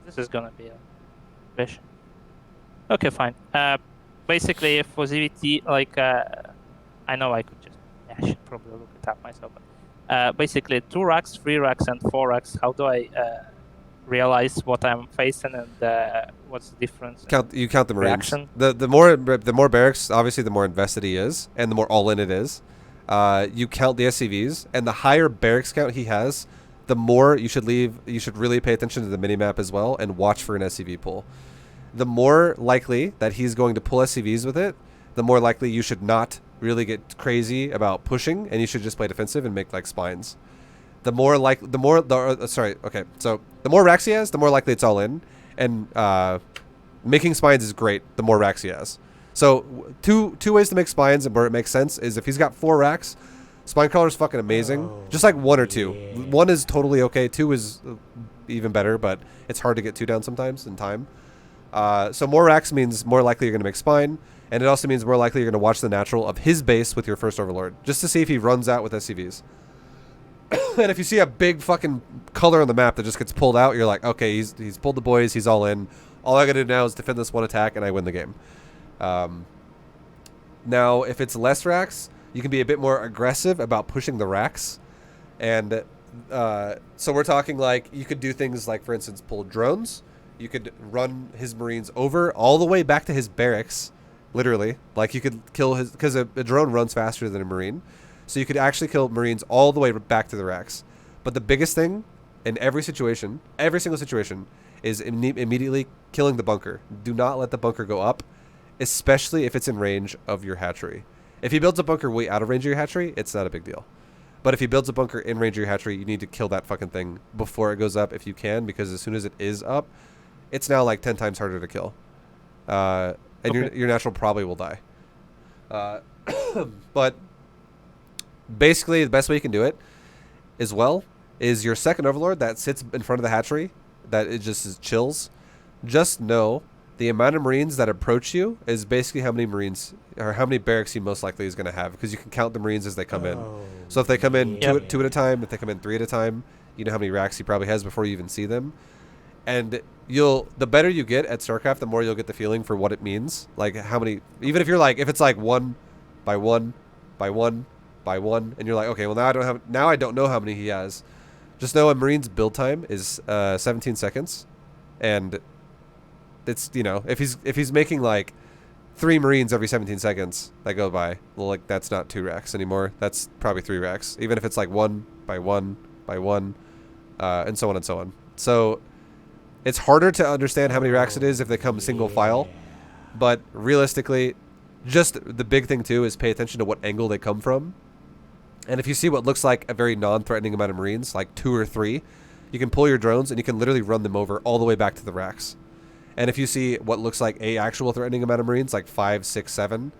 This is gonna be a question. Okay, fine. Basically, for ZvT, like, I know I could just... I should probably look it up myself. But, basically, 2 racks, 3 racks, and 4 racks. How do I realize what I'm facing and what's the difference? You count the Marines. Reaction? The more barracks, obviously, the more invested he is, and the more all-in it is. You count the SCVs, and the higher barracks count he has, the more you should leave. You should really pay attention to the minimap as well and watch for an SCV pull. The more likely that he's going to pull SCVs with it, the more likely you should not really get crazy about pushing, and you should just play defensive and make like spines. The more racks he has, the more likely it's all in, and making spines is great. The more racks he has. So two ways to make spines and where it makes sense is if he's got 4 racks, spine crawler is fucking amazing. Just like 1 or 2. 1 is totally okay. 2 is even better, but it's hard to get 2 down sometimes in time. So more racks means more likely you're going to make spine, and it also means more likely you're going to watch the natural of his base with your first overlord, just to see if he runs out with SCVs. And if you see a big fucking color on the map that just gets pulled out, you're like, okay, he's pulled the boys, he's all in. All I gotta do now is defend this 1 attack, and I win the game. Now, if it's less racks, you can be a bit more aggressive about pushing the racks. And so we're talking like you could do things like, for instance, pull drones. You could run his Marines over all the way back to his barracks, literally. Like you could kill his, because a drone runs faster than a Marine. So you could actually kill Marines all the way back to the racks. But the biggest thing in every situation, every single situation, is immediately killing the bunker. Do not let the bunker go up, especially if it's in range of your hatchery. If he builds a bunker way out of range of your hatchery, it's not a big deal. But if he builds a bunker in range of your hatchery, you need to kill that fucking thing before it goes up if you can, because as soon as it is up, it's now like 10 times harder to kill. And okay, your natural probably will die. But basically, the best way you can do it as well is your second overlord that sits in front of the hatchery, that it just is chills. Just know the amount of Marines that approach you is basically how many Marines or how many barracks he most likely is going to have, because you can count the Marines as they come in. So if they come in two at a time, if they come in 3 at a time, you know how many racks he probably has before you even see them. And the better you get at StarCraft, the more you'll get the feeling for what it means. Like how many, even if you're like, if it's like 1 by 1 by 1 by 1, and you're like, okay, well now I don't know how many he has. Just know a Marine's build time is 17 seconds, and it's, you know, if he's making like 3 Marines every 17 seconds that go by, well, like that's not 2 racks anymore. That's probably 3 racks, even if it's like 1 by 1 by 1, and so on and so on. So it's harder to understand how many racks it is if they come single file, but realistically, just the big thing too is pay attention to what angle they come from. And if you see what looks like a very non-threatening amount of Marines, like 2 or 3, you can pull your drones and you can literally run them over all the way back to the racks. And if you see what looks like a actual threatening amount of Marines, like 5, 6, 7,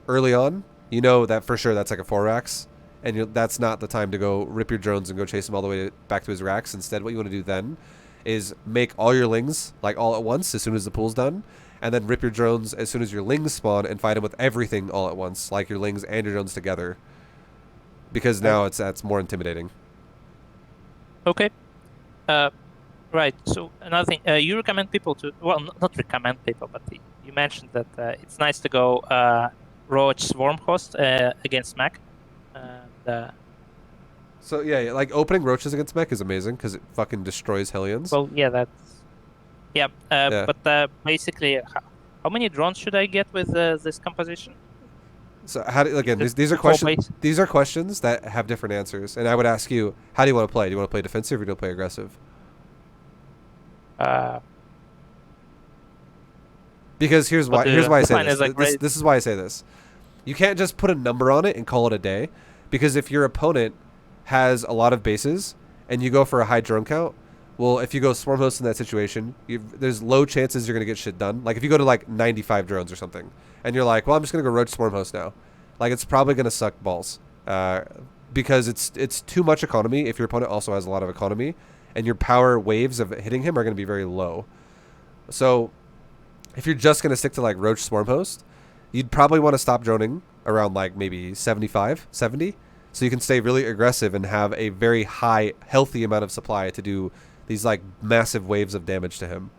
early on, you know that for sure that's like a 4 racks. And that's not the time to go rip your drones and go chase him all the way back to his racks. Instead, what you want to do then is make all your lings like all at once as soon as the pool's done. And then rip your drones as soon as your lings spawn and fight them with everything all at once, like your lings and your drones together. Because now that's more intimidating. Okay. Right. So another thing, you recommend people to, well, not recommend people, but you mentioned that it's nice to go Roach Swarm Host against mech. So yeah, like opening roaches against mech is amazing because it fucking destroys Hellions. Well, yeah, that's yeah. But basically, how many drones should I get with this composition? So how do, again, these are questions. These are questions that have different answers, and I would ask you, how do you want to play? Do you want to play defensive or do you want to play aggressive? Because here's why I say this. Like this is why I say this. You can't just put a number on it and call it a day, because if your opponent has a lot of bases and you go for a high drone count, well, if you go swarm host in that situation, there's low chances you're gonna get shit done. Like if you go to like 95 drones or something, and you're like, well, I'm just gonna go roach swarm host now, like it's probably gonna suck balls. because it's too much economy if your opponent also has a lot of economy, and your power waves of hitting him are going to be very low. So if you're just going to stick to like Roach Swarm Host, you'd probably want to stop droning around like maybe 75, 70, so you can stay really aggressive and have a very high, healthy amount of supply to do these like massive waves of damage to him.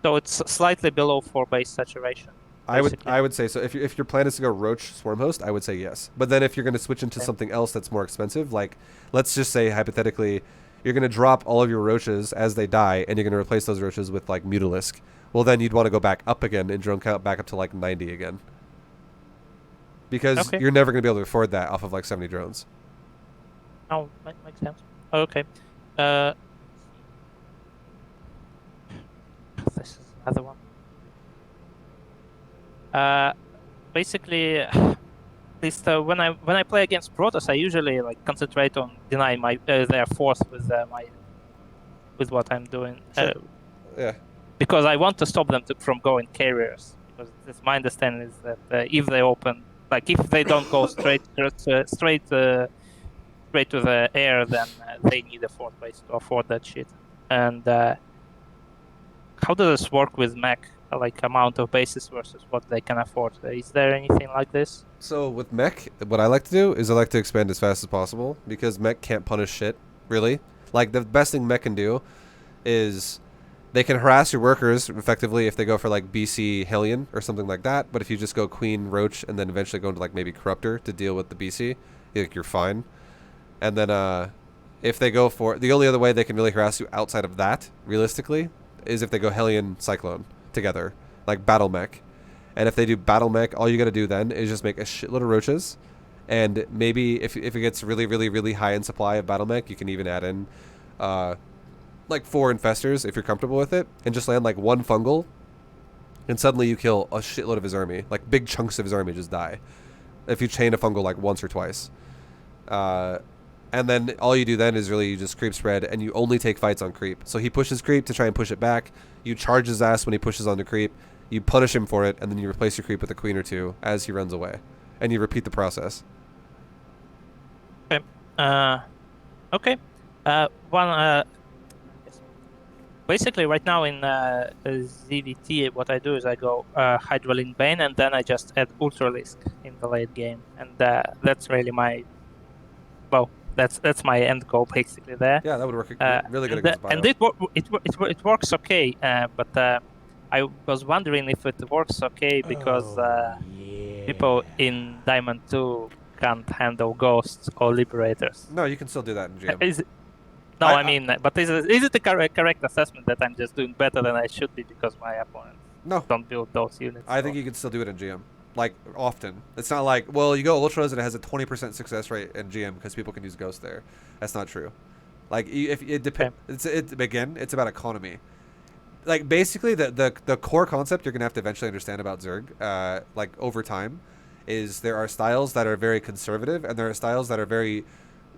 So it's slightly below 4 base saturation, basically. I would say so. If your plan is to go Roach Swarm Host, I would say yes. But then if you're going to switch into Okay. something else that's more expensive, like let's just say hypothetically, you're going to drop all of your roaches as they die, and you're going to replace those roaches with like Mutalisk. Well, then you'd want to go back up again and drone count back up to like 90 again, because Okay. you're never going to be able to afford that off of like 70 drones. Oh, makes sense. Okay. Uh, this is another one. Basically, at least when I play against Protoss, I usually like concentrate on denying my their force with with what I'm doing. Sure. Yeah. Because I want to stop them from going carriers. Because it's my understanding is that if they open, like if they don't go straight to the air, then they need a fourth base to afford that shit. And how does this work with mech? Like amount of bases versus what they can afford. Is there anything like this? So with mech, what I like to do is I like to expand as fast as possible, because mech can't punish shit, really. Like the best thing mech can do is they can harass your workers effectively if they go for like BC Hellion or something like that. But if you just go Queen Roach and then eventually go into like maybe Corruptor to deal with the BC, you're fine. And then if they go for the only other way they can really harass you outside of that, realistically, is if they go Hellion Cyclone together, like Battle Mech. And if they do Battle Mech, all you got to do then is just make a shitload of roaches. And maybe if it gets really, really, really high in supply of Battle Mech, you can even add in like 4 infestors if you're comfortable with it, and just land like 1 fungal, and suddenly you kill a shitload of his army. Like big chunks of his army just die if you chain a fungal like once or twice. And then all you do then is really you just creep spread, and you only take fights on creep. So he pushes creep to try and push it back. You charge his ass when he pushes on the creep. You punish him for it, and then you replace your creep with a queen or 2 as he runs away. And you repeat the process. Okay. Okay. One. Basically, right now in ZvT, what I do is I go Hydralink Bane, and then I just add Ultralisk in the late game, and that's really my that's my end goal basically there. Yeah, that would work really good against bio. And it works okay, but I was wondering if it works okay because people in Diamond 2 can't handle ghosts or liberators. No, you can still do that in GM. No, I mean, but is it a correct assessment that I'm just doing better than I should be because my opponents don't build those units? I think you can still do it in GM, like often. It's not like, well, you go Ultras and it has a 20% success rate in GM because people can use Ghost there. That's not true. Like if it depends, again, it's about economy. Like basically, the core concept you're gonna have to eventually understand about Zerg, like over time, is there are styles that are very conservative and there are styles that are very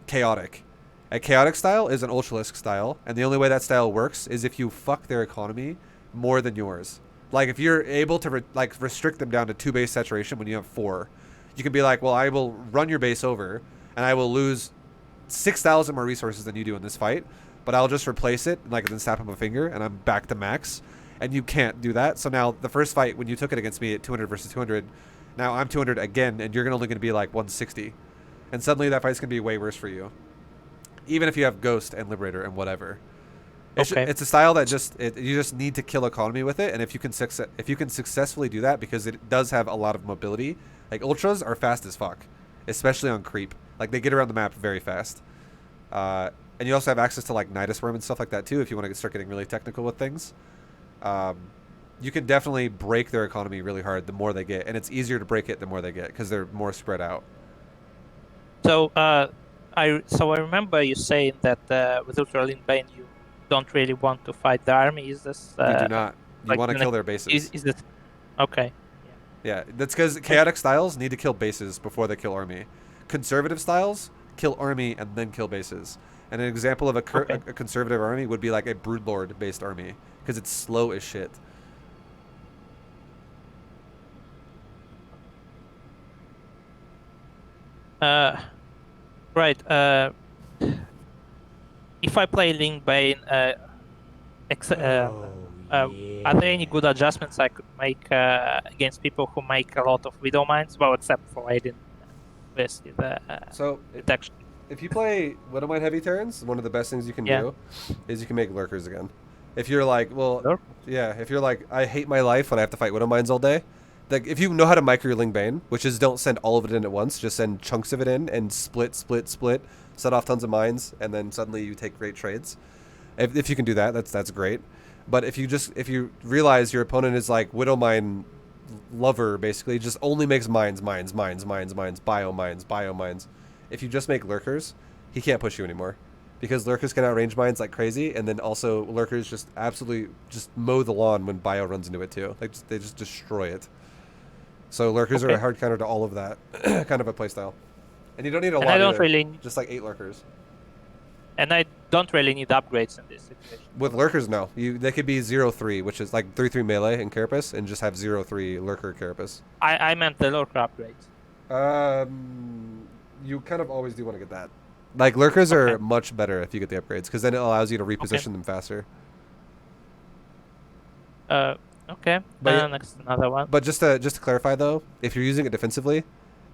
chaotic. A chaotic style is an Ultralisk style, and the only way that style works is if you fuck their economy more than yours. Like if you're able to restrict them down to 2 base saturation when you have 4, you can be like, well, I will run your base over, and I will lose 6,000 more resources than you do in this fight, but I'll just replace it, like then snap of a finger, and I'm back to max. And you can't do that. So now the first fight when you took it against me at 200 versus 200, now I'm 200 again, and you're only going to be like 160, and suddenly that fight's going to be way worse for you. Even if you have Ghost and Liberator and whatever, it's a style that you just need to kill economy with it. And if you can successfully do that, because it does have a lot of mobility, like Ultras are fast as fuck, especially on creep. Like they get around the map very fast, and you also have access to like Nidus Worm and stuff like that too. If you want to start getting really technical with things, you can definitely break their economy really hard the more they get, and it's easier to break it the more they get because they're more spread out. So I remember you saying that with Ultralisk Bane you don't really want to fight the army. Is this? You do not. You want to kill their bases. Is this okay? Yeah, that's because chaotic styles need to kill bases before they kill army. Conservative styles kill army and then kill bases. And an example of a conservative army would be like a Broodlord based army because it's slow as shit. Right. If I play Link Bane, Oh, uh, are there any good adjustments I could make against people who make a lot of Widow Mines? Well, except for aiding with the So detection. if you play Widowmine heavy Terrans, one of the best things you can Yeah. do is you can make Lurkers again. If you're like, well, Lurk? yeah, if you're like, I hate my life when I have to fight Widowmines all day, like if you know how to micro your Ling Bane, which is don't send all of it in at once, just send chunks of it in and split, set off tons of mines, and then suddenly you take great trades. If you can do that, that's great. But if you realize your opponent is like Widowmine lover, basically just only makes mines, bio mines. If you just make Lurkers, he can't push you anymore. Because Lurkers can outrange mines like crazy, and then also Lurkers just absolutely just mow the lawn when bio runs into it too. Like they just destroy it. So Lurkers are a hard counter to all of that kind of a playstyle. And you don't need a And lot I don't either. really, Just like 8 Lurkers. and I don't really need upgrades in this situation. With Lurkers, no. They could be 0-3, which is like 3-3 melee in Carapace, and just have 0-3 Lurker Carapace. I meant the Lurker upgrades. You kind of always do want to get that. Like, Lurkers are much better if you get the upgrades, because then it allows you to reposition them faster. Okay. But next, another one. But just to clarify, though, if you're using it defensively,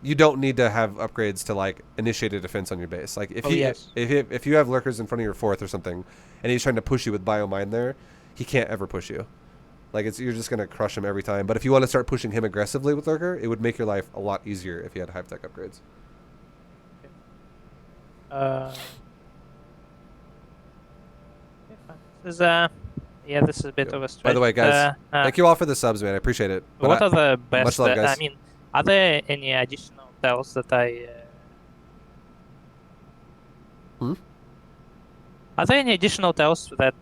you don't need to have upgrades to, like, initiate a defense on your base. Like, if if you have Lurkers in front of your 4th or something, and he's trying to push you with Biomine there, he can't ever push you. Like, you're just going to crush him every time. But if you want to start pushing him aggressively with Lurker, it would make your life a lot easier if you had Hive Tech upgrades. This is this is a bit of a stretch. By the way, guys, thank you all for the subs, man. I appreciate it. But what are the best? Much love, guys. I mean, are there any additional tells that I? Are there any additional tells that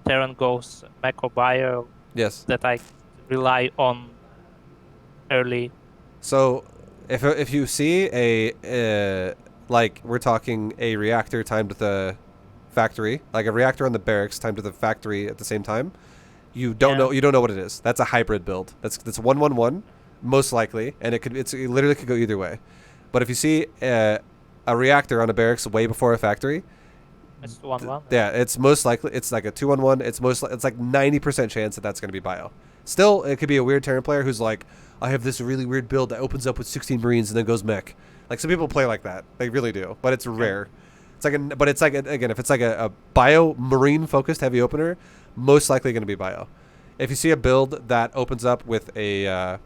Terran goes macro bio? Yes. That I rely on early. So, if you see a like we're talking a reactor timed with a factory, like a reactor on the barracks timed with a factory at the same time, you don't know what it is. That's a hybrid build. That's 1-1-1 most likely, and it literally could go either way. But if you see a reactor on a barracks way before a factory, it's 1-1. Yeah, it's most likely it's like a 2-1-1. It's like 90% chance that that's going to be bio. Still, it could be a weird Terran player who's like, I have this really weird build that opens up with 16 Marines and then goes mech. Like, some people play like that. They really do, but it's rare. It's like, again, if it's like a bio Marine focused heavy opener, most likely going to be bio. If you see a build that opens up with a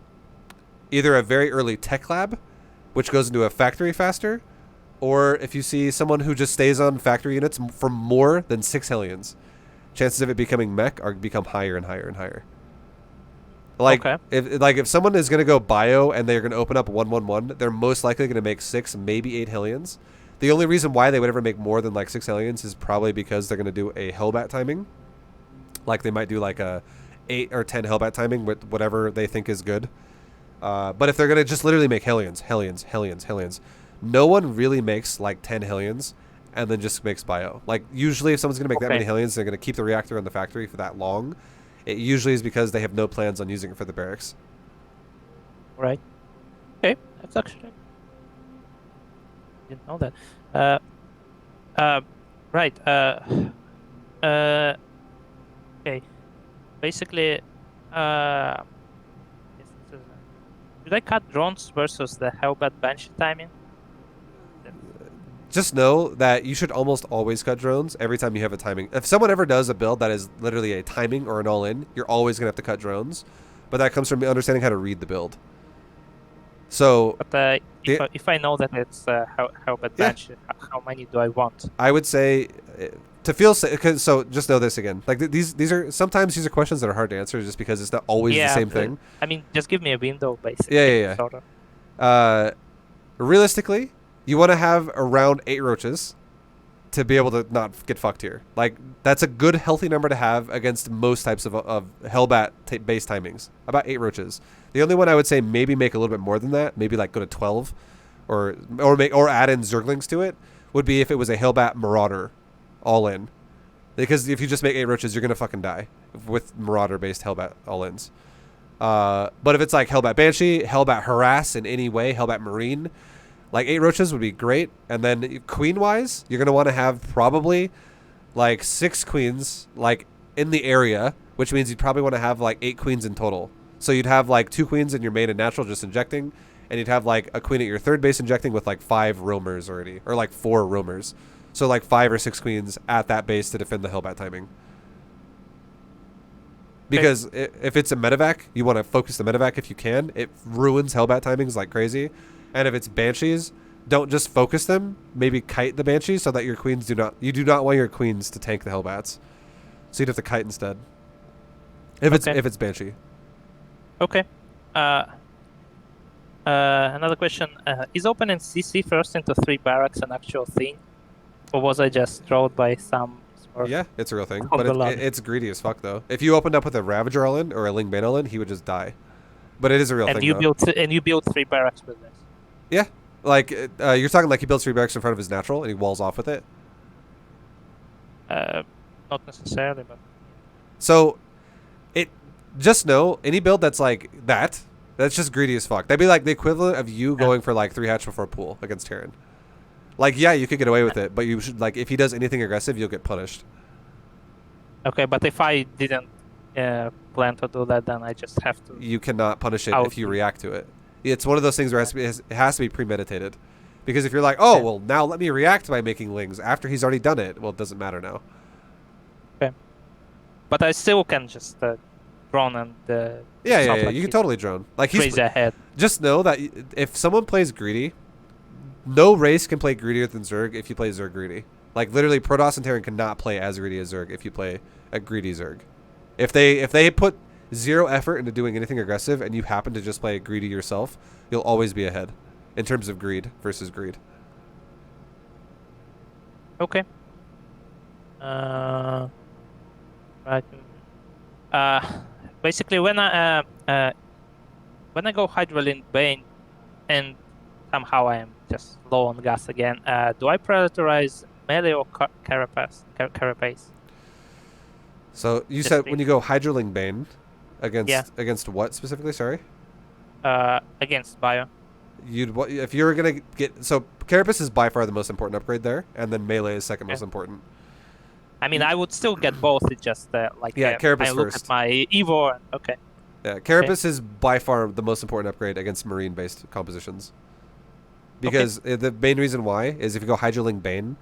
either a very early tech lab, which goes into a factory faster, or if you see someone who just stays on factory units for more than 6 Hellions, chances of it becoming mech become higher and higher and higher. Like, if someone is going to go bio and they're going to open up 1-1-1, they're most likely going to make 6, maybe 8 Hellions. The only reason why they would ever make more than like 6 Hellions is probably because they're going to do a Hellbat timing. Like, they might do like a 8 or 10 Hellbat timing with whatever they think is good. But if they're going to just literally make Hellions, no one really makes like 10 Hellions and then just makes bio. Like, usually if someone's going to make that many Hellions, they're going to keep the reactor in the factory for that long. It usually is because they have no plans on using it for the barracks. Right. Okay, that's actually... didn't know that. Right. Okay. Basically, should I cut drones versus the Hellbat Banshee timing? Just know that you should almost always cut drones every time you have a timing. If someone ever does a build that is literally a timing or an all-in, you're always going to have to cut drones. But that comes from understanding how to read the build. So, but if I know that it's Hellbat Banshee, how many do I want? I would say to feel safe. So just know this again. Like these are sometimes these are questions that are hard to answer just because it's not always the same thing. I mean, just give me a window, basically. Yeah. Sort of. Realistically, you want to have around 8 roaches to be able to not get fucked here. Like, that's a good, healthy number to have against most types of Hellbat base timings. About 8 roaches. The only one I would say maybe make a little bit more than that, maybe like go to 12, or add in Zerglings to it, would be if it was a Hellbat Marauder all in. Because if you just make 8 roaches, you're gonna fucking die with Marauder based Hellbat all ins. But if it's like Hellbat Banshee, Hellbat Harass in any way, Hellbat Marine, Like 8 roaches would be great. And then queen-wise, you're going to want to have probably like 6 queens like in the area, which means you'd probably want to have like 8 queens in total. So you'd have like 2 queens in your main and natural just injecting, and you'd have like a queen at your third base injecting with like 5 roamers already, or like 4 roamers. So like 5 or 6 queens at that base to defend the Hellbat timing. Because if it's a medevac, you want to focus the medevac if you can. It ruins Hellbat timings like crazy. And if it's Banshees, don't just focus them. Maybe kite the Banshees so that your queens you do not want your queens to tank the Hellbats. So you'd have to kite instead. If it's Banshee. Okay. Another question. Is opening CC first into 3 barracks an actual thing? Or was I just trolled by some... Yeah, it's a real thing. But it's greedy as fuck, though. If you opened up with a Ravager all in or a Ling Bane all in, he would just die. But it is a real thing, and you built 3 barracks with this? Yeah. Like, you're talking like he builds 3 barracks in front of his natural and he walls off with it? Not necessarily, but... So, just know, any build that's like that, that's just greedy as fuck. That'd be like the equivalent of you going for like 3 hatch before pool against Terran. Like, yeah, you could get away with it, but you should, like, if he does anything aggressive, you'll get punished. Okay, but if I didn't plan to do that, then I just have to... You cannot punish it if you react to it. It's one of those things where it has to be premeditated. Because if you're like, oh, well, now let me react by making lings after he's already done it, well, it doesn't matter now. Okay. But I still can just drone and... Yeah, like you can totally drone. Like, he's ahead. Just know that if someone plays greedy... No race can play greedier than Zerg if you play Zerg greedy. Like, literally, Protoss and Terran cannot play as greedy as Zerg if you play a greedy Zerg. If they put 0 effort into doing anything aggressive and you happen to just play greedy yourself, you'll always be ahead in terms of greed versus greed. Okay. Right. Basically, when I go Hydroling Bane and somehow I am just low on gas again, do I prioritize melee or carapace? So you said when you go Hydroling Bane against what specifically? Sorry. Against bio. If you're gonna get carapace is by far the most important upgrade there, and then melee is second most important. I mean, I would still get both. It's just carapace I look first. At my Evo. Okay. Yeah, carapace is by far the most important upgrade against marine-based compositions. Because the main reason why is if you go Hydroling Bane,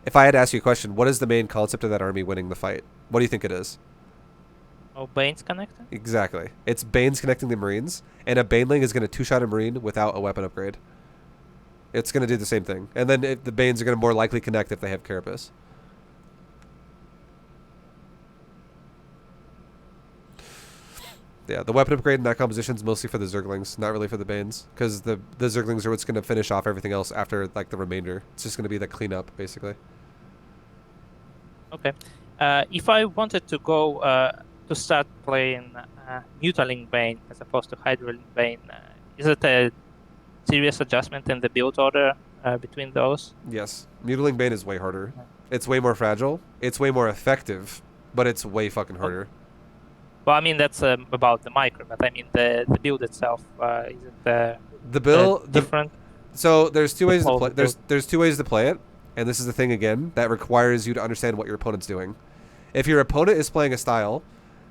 if I had to ask you a question, what is the main concept of that army winning the fight? What do you think it is? Oh, Bane's connected? Exactly. It's Bane's connecting the Marines, and a Baneling is going to 2-shot a Marine without a weapon upgrade. It's going to do the same thing. And then the Banes are going to more likely connect if they have Carapace. Yeah, the weapon upgrade in that composition is mostly for the Zerglings, not really for the Banes, because the Zerglings are what's going to finish off everything else after like the remainder. It's just going to be the cleanup, basically. Okay. If I wanted to go to start playing Mutaling Bane as opposed to Hydroling Bane, is it a serious adjustment in the build order between those? Yes. Mutaling Bane is way harder. It's way more fragile. It's way more effective, but it's way fucking harder. Well, I mean, that's about the micro, but I mean, the build itself, is it the build different? So there's 2 ways to play. There's 2 ways to play it, and this is the thing again that requires you to understand what your opponent's doing. If your opponent is playing a style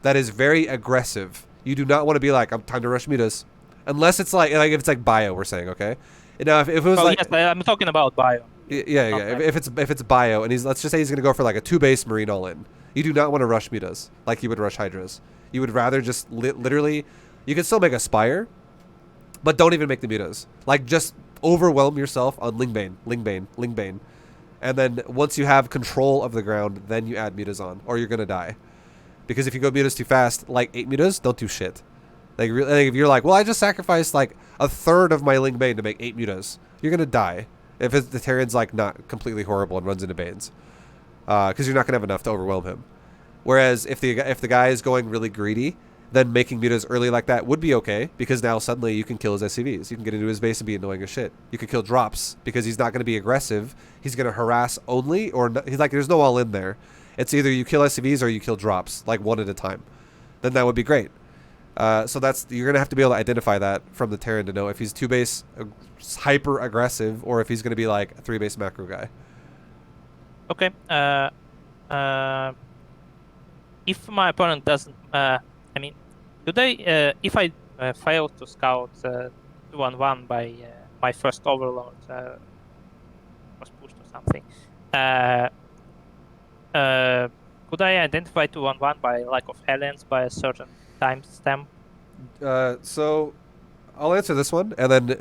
that is very aggressive, you do not want to be like, I'm time to rush mutas, unless it's like if it's like bio, we're saying, okay. Now if it was yes, I'm talking about bio. Yeah. If it's bio, and let's just say he's gonna go for like a 2-base Marine all in. You do not want to rush mutas like you would rush Hydras. You would rather just literally, you can still make a Spire, but don't even make the mutas. Like, just overwhelm yourself on Ling Bane. And then once you have control of the ground, then you add mutas on, or you're going to die. Because if you go mutas too fast, like 8 mutas, don't do shit. Like, if you're like, well, I just sacrificed like a third of my Ling Bane to make 8 mutas, you're going to die. If the Terran's like not completely horrible and runs into Banes. Because you're not going to have enough to overwhelm him. Whereas if the guy is going really greedy, then making mutas early like that would be okay, because now suddenly you can kill his SCVs. You can get into his base and be annoying as shit. You can kill drops because he's not going to be aggressive. He's going to harass only, or he's like, there's no all in there. It's either you kill SCVs or you kill drops, like one at a time. Then that would be great. So that's you're gonna have to be able to identify that from the Terran to know if he's 2-base hyper aggressive or if he's gonna be like a 3-base macro guy. Okay. If my opponent doesn't, I mean, if I fail to scout 2-on-1 by my first overlord was pushed or something, could I identify 2-on-1 by lack of Hellions by a certain timestamp? So I'll answer this one, and then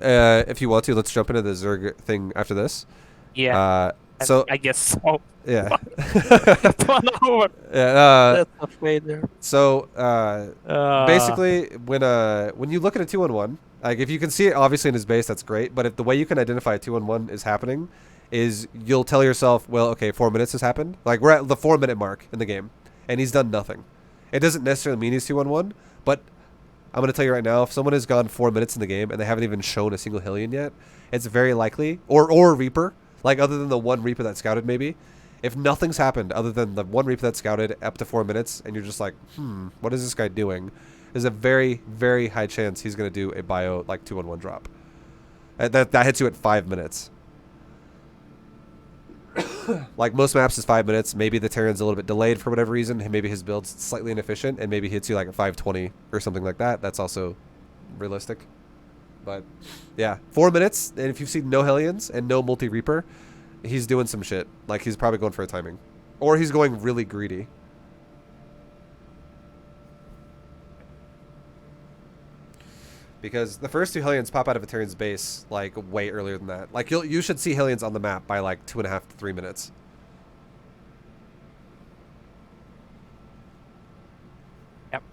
if you want to, let's jump into the Zerg thing after this. Yeah. So I guess so. yeah. 1 hour. Yeah. That's a failure. So basically, when you look at a 2-on-1, like if you can see it obviously in his base, that's great. But if the way you can identify a 2-on-1 is happening, is you'll tell yourself, well, okay, 4 minutes has happened. Like we're at the 4-minute mark in the game, and he's done nothing. It doesn't necessarily mean he's 2-on-1, but I'm gonna tell you right now, if someone has gone 4 minutes in the game and they haven't even shown a single Hillian yet, it's very likely, or Reaper, like other than the one Reaper that scouted maybe. If nothing's happened other than the one Reaper that scouted up to 4 minutes, and you're just like, what is this guy doing? There's a very, very high chance he's going to do a bio, like, 2-on-1 drop. That hits you at 5 minutes. Like, most maps is 5 minutes. Maybe the Terran's a little bit delayed for whatever reason. Maybe his build's slightly inefficient, and maybe he hits you, like, at 5:20 or something like that. That's also realistic. But, yeah. 4 minutes, and if you've seen no Hellions and no multi-Reaper, he's doing some shit. Like, he's probably going for a timing. Or he's going really greedy. Because the first 2 Hellions pop out of a Terran's base, like, way earlier than that. Like, you should see Hellions on the map by, like, 2.5 to 3 minutes. Yep.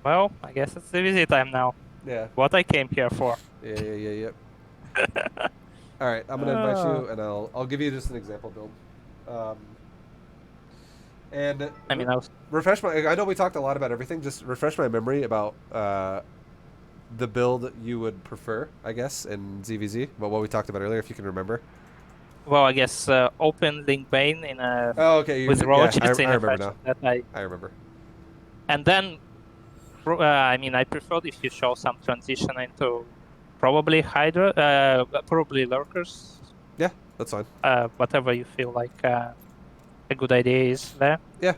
Well, I guess it's ZvZ time now. Yeah. What I came here for. Yeah. All right, I'm gonna invite you, and I'll give you just an example build. And I mean, refresh my. I know we talked a lot about everything. Just refresh my memory about the build you would prefer, I guess, in ZvZ. But what we talked about earlier, if you can remember. Well, I guess open Link Bane in a with Roach. Yeah, I remember now. That I remember. And then, I mean, I prefer if you show some transition into probably Hydra, probably Lurkers. Yeah, that's fine. Whatever you feel like a good idea is there. Yeah.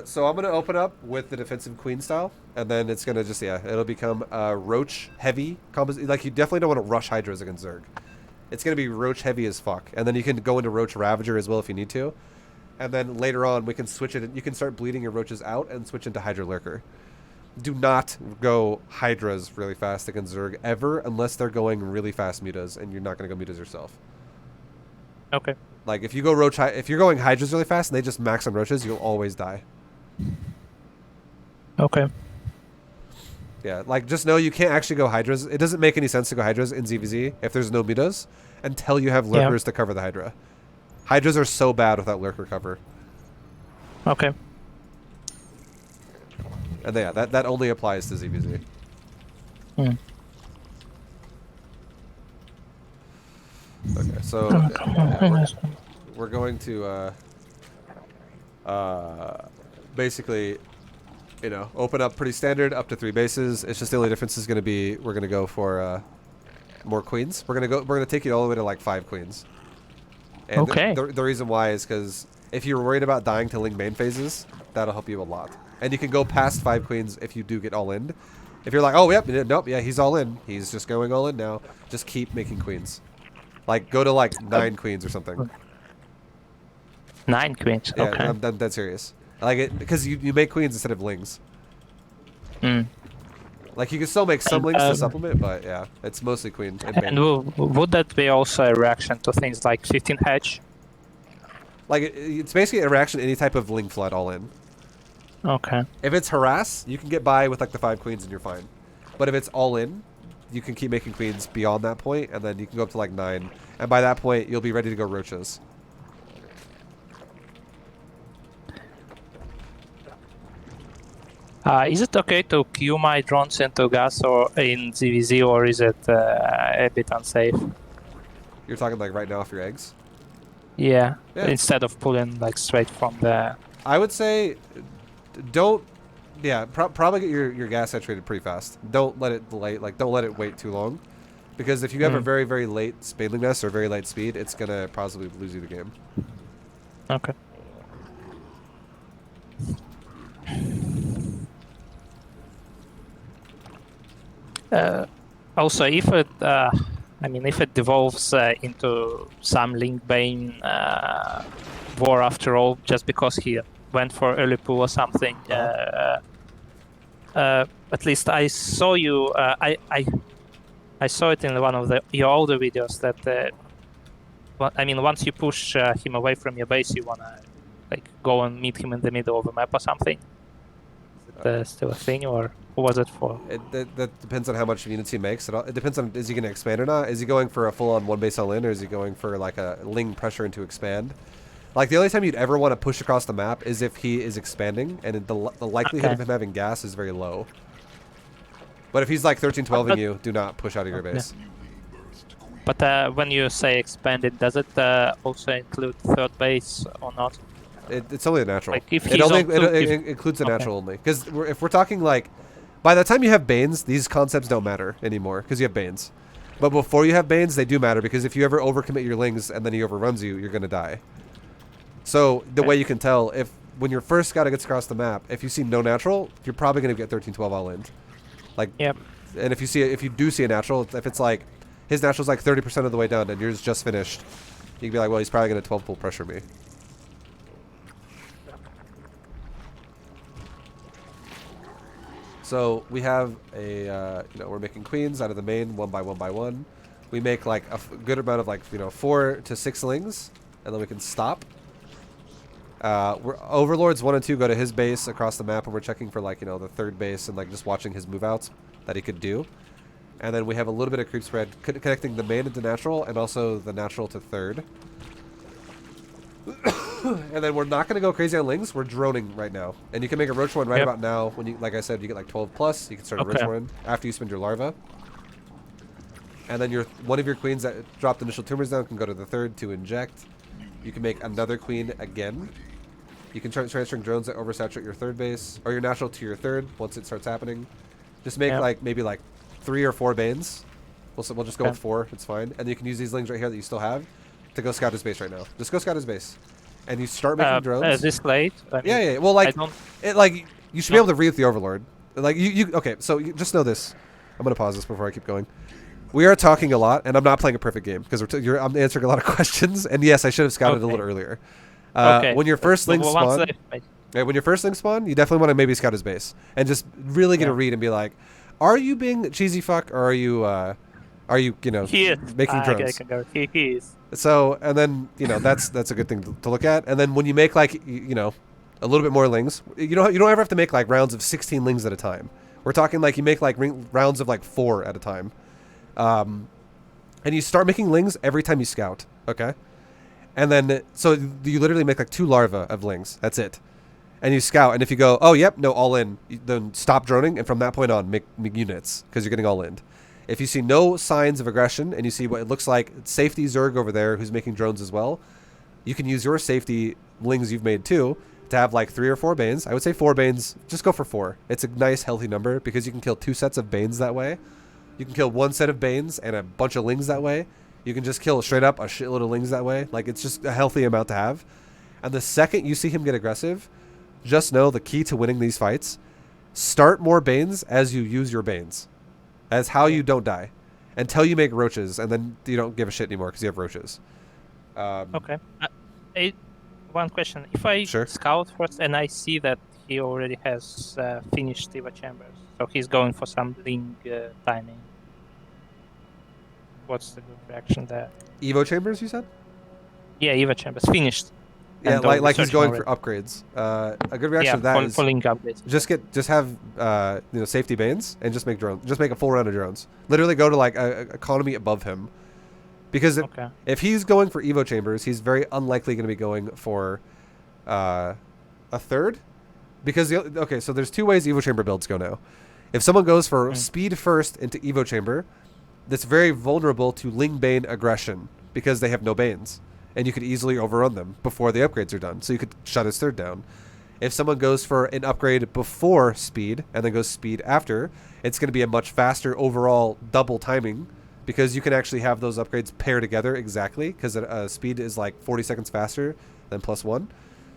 So I'm gonna open up with the defensive queen style, and then it's gonna just it'll become Roach heavy composition. Like you definitely don't want to rush Hydras against Zerg. It's gonna be Roach heavy as fuck, and then you can go into Roach Ravager as well if you need to, and then later on we can switch it. You can start bleeding your Roaches out and switch into Hydra Lurker. Do not go Hydras really fast against Zerg ever unless they're going really fast mutas, and you're not gonna go mutas yourself. Okay. Like if you go Roach, if you're going Hydras really fast and they just max on Roaches, you'll always die. Okay. Yeah, like just know you can't actually go Hydras. It doesn't make any sense to go Hydras in ZvZ if there's no mutas until you have Lurkers to cover the Hydra. Hydras are so bad without Lurker cover. Okay. And yeah, that only applies to ZvZ. Okay, so we're going to basically, open up pretty standard up to 3 bases. It's just the only difference is going to be we're going to go for more queens. We're going to take it all the way to like 5 queens. And okay. The reason why is because if you're worried about dying to Ling main phases, that'll help you a lot. And you can go past 5 queens if you do get all in. If you're like, oh, yep, nope, yeah, he's all in. He's just going all in now. Just keep making queens. Like, go to like 9 queens or something. 9 queens, yeah, okay. I'm dead serious. Like it because you make queens instead of lings. Like you can still make some lings to supplement, but yeah, it's mostly queen. And would that be also a reaction to things like 15 hedge? Like it's basically a reaction to any type of ling flood all in. Okay. If it's harass, you can get by with like the 5 queens and you're fine. But if it's all in, you can keep making queens beyond that point, and then you can go up to like 9. And by that point, you'll be ready to go roaches. Is it okay to queue my drones into gas or in ZvZ, or is it a bit unsafe? You're talking like right now off your eggs? Yeah. Instead of pulling like straight from the... I would say don't Yeah, probably get your gas saturated pretty fast. Don't let it delay. Like, don't let it wait too long, because if you have a very very late spadelingness or very light speed, it's gonna possibly lose you the game. Okay. Also, if it, I mean, if it devolves into some Link Bane war after all, just because he went for early pull or something, at least I saw you. I saw it in one of your older videos that. I mean, once you push him away from your base, you wanna like go and meet him in the middle of a map or something. Is it still a thing, or who was it for? That depends on how much units he makes. It depends on, is he going to expand or not? Is he going for a full-on one base all in, or is he going for like a Ling pressure into expand? Like, the only time you'd ever want to push across the map is if he is expanding, and the likelihood of him having gas is very low. But if he's like 13-12ing you, do not push out of your base. But when you say expanded, does it also include third base or not? It's only a natural. Like if it includes a natural only. Because if we're talking like, by the time you have Banes, these concepts don't matter anymore because you have Banes. But before you have Banes, they do matter, because if you ever overcommit your Lings and then he overruns you, you're going to die. So the way you can tell, if when your first scout gets across the map, if you see no natural, you're probably going to get 13-12 all in. Like, yep. And if you do see a natural, if it's like his natural's like 30% of the way done and yours just finished, you can be like, well, he's probably going to 12 pull pressure me. So we have a, we're making queens out of the main one by one. We make like a good amount of like, 4 to 6 lings, and then we can stop. Overlords 1 and 2 go to his base across the map, and we're checking for like, the third base and like just watching his move outs that he could do. And then we have a little bit of creep spread connecting the main into natural and also the natural to third. And then we're not going to go crazy on lings. We're droning right now. And you can make a roach one right about now. When you, like I said, you get like 12 plus. You can start a roach one after you spend your larva. And then one of your queens that dropped initial tumors down can go to the third to inject. You can make another queen again. You can start transferring drones that oversaturate your third base, or your natural to your third once it starts happening. Just make like maybe like 3 or 4 banes. We'll just go with 4. It's fine. And you can use these lings right here that you still have to go scout his base right now. Just go scout his base. And you start making drones. This late? I mean, yeah. Well, like, you should be able to read with the Overlord. Like, okay, so you just know this. I'm going to pause this before I keep going. We are talking a lot, and I'm not playing a perfect game, because I'm answering a lot of questions. And yes, I should have scouted a little earlier. When your first lings spawn, when your first lings spawn, you definitely want to maybe scout his base. And just really get a read and be like, are you being cheesy fuck, or are you making drones? He is. So, and then, that's a good thing to look at. And then when you make like, a little bit more lings, you don't ever have to make like rounds of 16 lings at a time. We're talking like you make like rounds of like 4 at a time. And you start making lings every time you scout. Okay. And then, so you literally make like 2 larvae of lings. That's it. And you scout. And if you go, oh, yep, no, all in, then stop droning. And from that point on, make units, because you're getting all in. If you see no signs of aggression and you see what it looks like safety Zerg over there who's making drones as well, you can use your safety lings you've made too to have like 3 or 4 banes. I would say 4 banes. Just go for 4. It's a nice healthy number, because you can kill 2 sets of banes that way. You can kill 1 set of banes and a bunch of lings that way. You can just kill straight up a shitload of lings that way. Like, it's just a healthy amount to have. And the second you see him get aggressive, just know the key to winning these fights: start more banes as you use your banes. That's how you don't die, until you make roaches, and then you don't give a shit anymore because you have roaches. Okay. One question: if I scout first and I see that he already has finished Evo Chambers, so he's going for some Ling timing, what's the good reaction there? Evo Chambers, you said? Yeah, Evo Chambers finished. Yeah, like he's going for upgrades. A good reaction to that is for Link upgrades. Just have safety banes and just make drones. Just make a full round of drones. Literally go to like a economy above him, because if he's going for Evo Chambers, he's very unlikely going to be going for a third. Because so there's 2 ways Evo Chamber builds go now. If someone goes for speed first into Evo Chamber, that's very vulnerable to Ling Bane aggression, because they have no Banes. And you could easily overrun them before the upgrades are done. So you could shut his third down. If someone goes for an upgrade before speed and then goes speed after, it's going to be a much faster overall double timing, because you can actually have those upgrades pair together exactly, because speed is like 40 seconds faster than +1.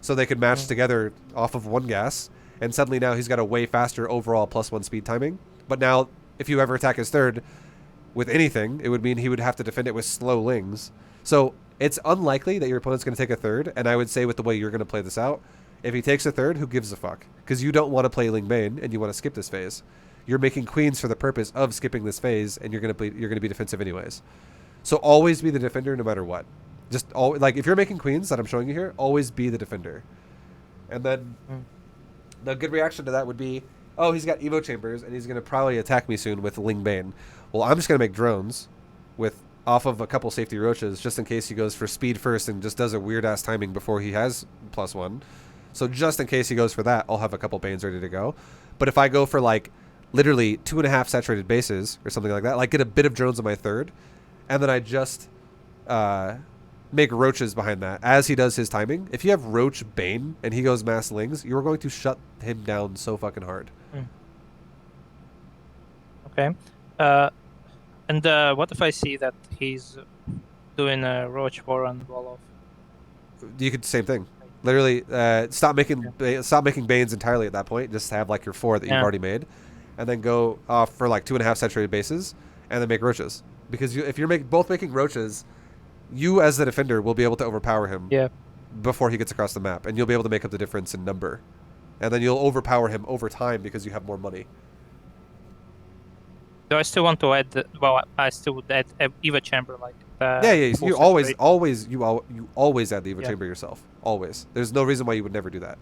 So they could match together off of one gas, and suddenly now he's got a way faster overall +1 speed timing. But now, if you ever attack his third with anything, it would mean he would have to defend it with slow lings. So it's unlikely that your opponent's going to take a third, and I would say with the way you're going to play this out, if he takes a third, who gives a fuck? Because you don't want to play Ling Bane, and you want to skip this phase. You're making queens for the purpose of skipping this phase, and you're going to be defensive anyways. So always be the defender no matter what. Just like if you're making queens that I'm showing you here, always be the defender. And then the good reaction to that would be, oh, he's got Evo chambers, and he's going to probably attack me soon with Ling Bane. Well, I'm just going to make drones with off of a couple safety roaches, just in case he goes for speed first and just does a weird ass timing before he has +1. So just in case he goes for that, I'll have a couple Banes ready to go. But if I go for like literally 2.5 saturated bases or something like that, like get a bit of drones on my third, and then I just make roaches behind that as he does his timing. If you have Roach Bane and he goes mass lings, you're going to shut him down so fucking hard. Okay. And what if I see that he's doing a Roach 4 and wall off? You could same thing. Literally, stop making Banes entirely at that point. Just have like your 4 that you've already made, and then go off for like 2.5 saturated bases, and then make roaches. Because if you're both making roaches, you as the defender will be able to overpower him before he gets across the map, and you'll be able to make up the difference in number, and then you'll overpower him over time because you have more money. Do I still want to add? Well, I still would add Evo chamber like. You always add the Evo chamber yourself. Always. There's no reason why you would never do that.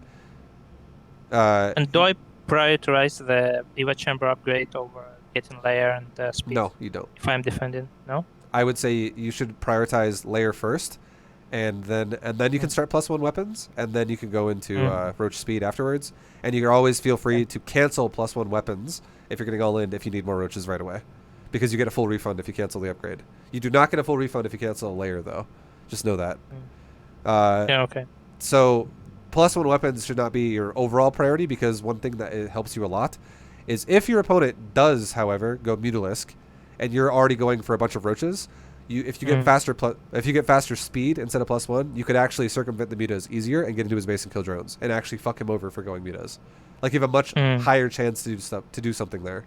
And do I prioritize the Evo chamber upgrade over getting layer and speed? No, you don't. If I'm defending, no. I would say you should prioritize layer first, and then you can start +1 weapons, and then you can go into Roach speed afterwards. And you can always feel free to cancel +1 weapons if you're getting all in if you need more roaches right away, because you get a full refund if you cancel the upgrade. You do not get a full refund if you cancel a layer, though. Just know that. Okay. So +1 weapons should not be your overall priority, because one thing that it helps you a lot is if your opponent does, however, go Mutalisk, and you're already going for a bunch of roaches, if you get faster speed instead of +1, you could actually circumvent the mutas easier and get into his base and kill drones, and actually fuck him over for going mutas. Like you have a much higher chance to do something there.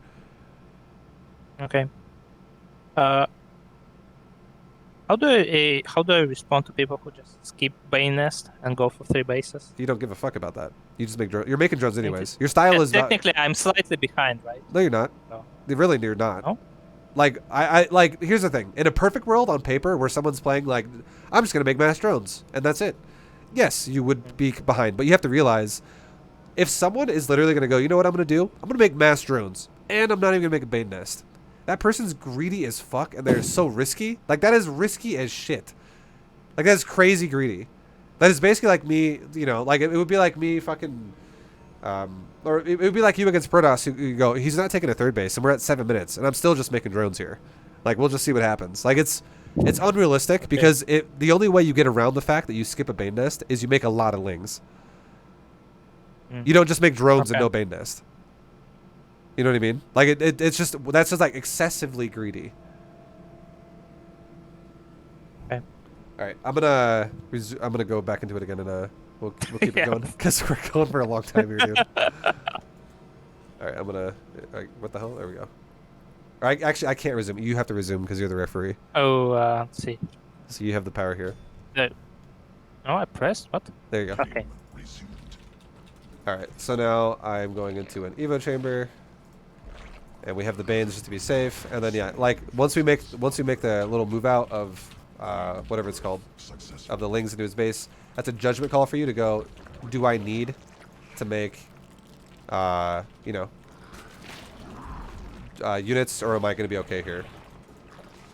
Okay. How do I respond to people who just skip Bane Nest and go for 3 bases? You don't give a fuck about that. You just make drones. You're making drones anyways. Your style is technically I'm slightly behind, right? No, you're not. No. Really, you're not. No? Like I like. Here's the thing. In a perfect world on paper, where someone's playing like, I'm just gonna make mass drones and that's it. Yes, you would be behind, but you have to realize, if someone is literally gonna go, you know what I'm gonna do? I'm gonna make mass drones, and I'm not even gonna make a Bane Nest. That person's greedy as fuck, and they're so risky. Like, that is risky as shit. Like, that is crazy greedy. That is basically like me, you know, like, it would be like me fucking, or it would be like you against Protoss, who you go, he's not taking a third base, and we're at 7 minutes, and I'm still just making drones here. Like, we'll just see what happens. Like, it's unrealistic, because the only way you get around the fact that you skip a Bane Nest is you make a lot of lings. You don't just make drones and no Bane Nest. You know what I mean? Like it's just, that's just like excessively greedy. Okay. All right, I'm gonna go back into it again, and we'll keep it going, because we're going for a long time here, dude. All right, I'm gonna. What the hell? There we go. All right, actually, I can't resume. You have to resume because you're the referee. Oh, let's see. So you have the power here. No, I pressed what? There you go. Okay. All right, so now I'm going into an Evo chamber. And we have the Banes just to be safe, and then like once we make the little move out of whatever it's called, of the lings into his base, that's a judgment call for you to go, do I need to make units, or am I going to be okay here?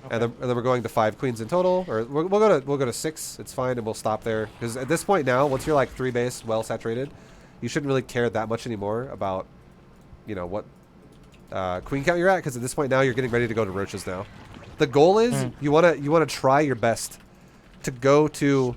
Okay. And then we're going to 5 queens in total, or we'll go to 6. It's fine, and we'll stop there, because at this point now, once you're like 3 base well saturated, you shouldn't really care that much anymore about, you know, what queen count you're at, because at this point now you're getting ready to go to roaches now. The goal is you wanna try your best to go to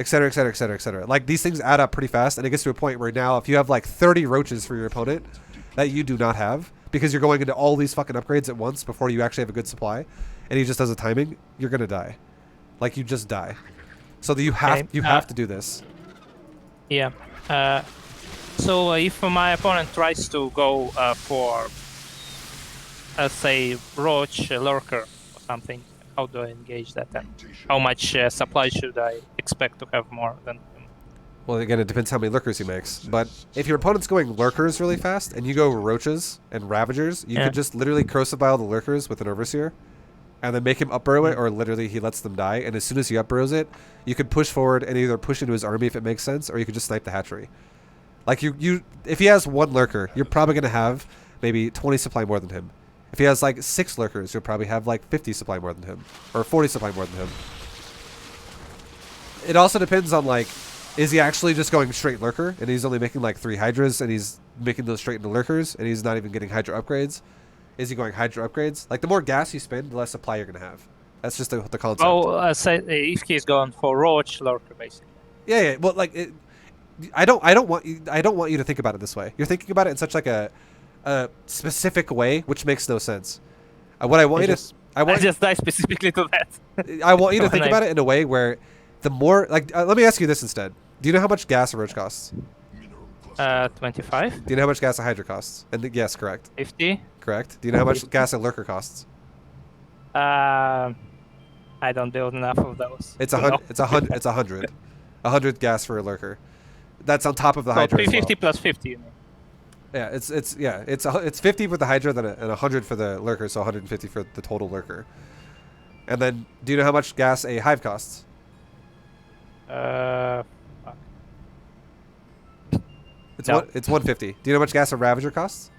etc., etc., etc., etc. Like these things add up pretty fast, and it gets to a point where now if you have like 30 roaches for your opponent that you do not have because you're going into all these fucking upgrades at once before you actually have a good supply, and he just does a timing, you're gonna die. Like you just die. So that you have to do this. Yeah. So if my opponent tries to go for, say, Roach, Lurker, or something, how do I engage that? And how much supply should I expect to have more than him? Well, again, it depends how many Lurkers he makes. But if your opponent's going Lurkers really fast and you go Roaches and Ravagers, you could just literally crucify the Lurkers with an Overseer and then make him upburrow it, or literally he lets them die. And as soon as he upburrows it, you could push forward and either push into his army if it makes sense, or you could just snipe the hatchery. Like if he has one Lurker, you're probably going to have maybe 20 supply more than him. If he has like 6 Lurkers, you'll probably have like 50 supply more than him, or 40 supply more than him. It also depends on like, is he actually just going straight Lurker and he's only making like 3 Hydras and he's making those straight into Lurkers and he's not even getting Hydra upgrades? Is he going Hydra upgrades? Like the more gas you spend, the less supply you're going to have. That's just the concept. Oh, say if he's going for Roach, Lurker, basically. Yeah. Well, like I don't want you to think about it this way. You're thinking about it in such like a specific way, which makes no sense. What I want you to I just die specifically to that. I want you to think about it in a way where the more like let me ask you this instead. Do you know how much gas a Roach costs? 25. Do you know how much gas a Hydra costs? And yes, correct. 50. Correct. Do you know how much gas a Lurker costs? I don't build enough of those. It's 100. It's 100. 100 gas for a Lurker. That's on top of the Hydra. 350 plus 50. You mean. Yeah, it's 50 for the Hydra and 100 for the Lurker, so 150 for the total Lurker. And then, do you know how much gas a Hive costs? Fuck. It's 150. Do you know how much gas a Ravager costs?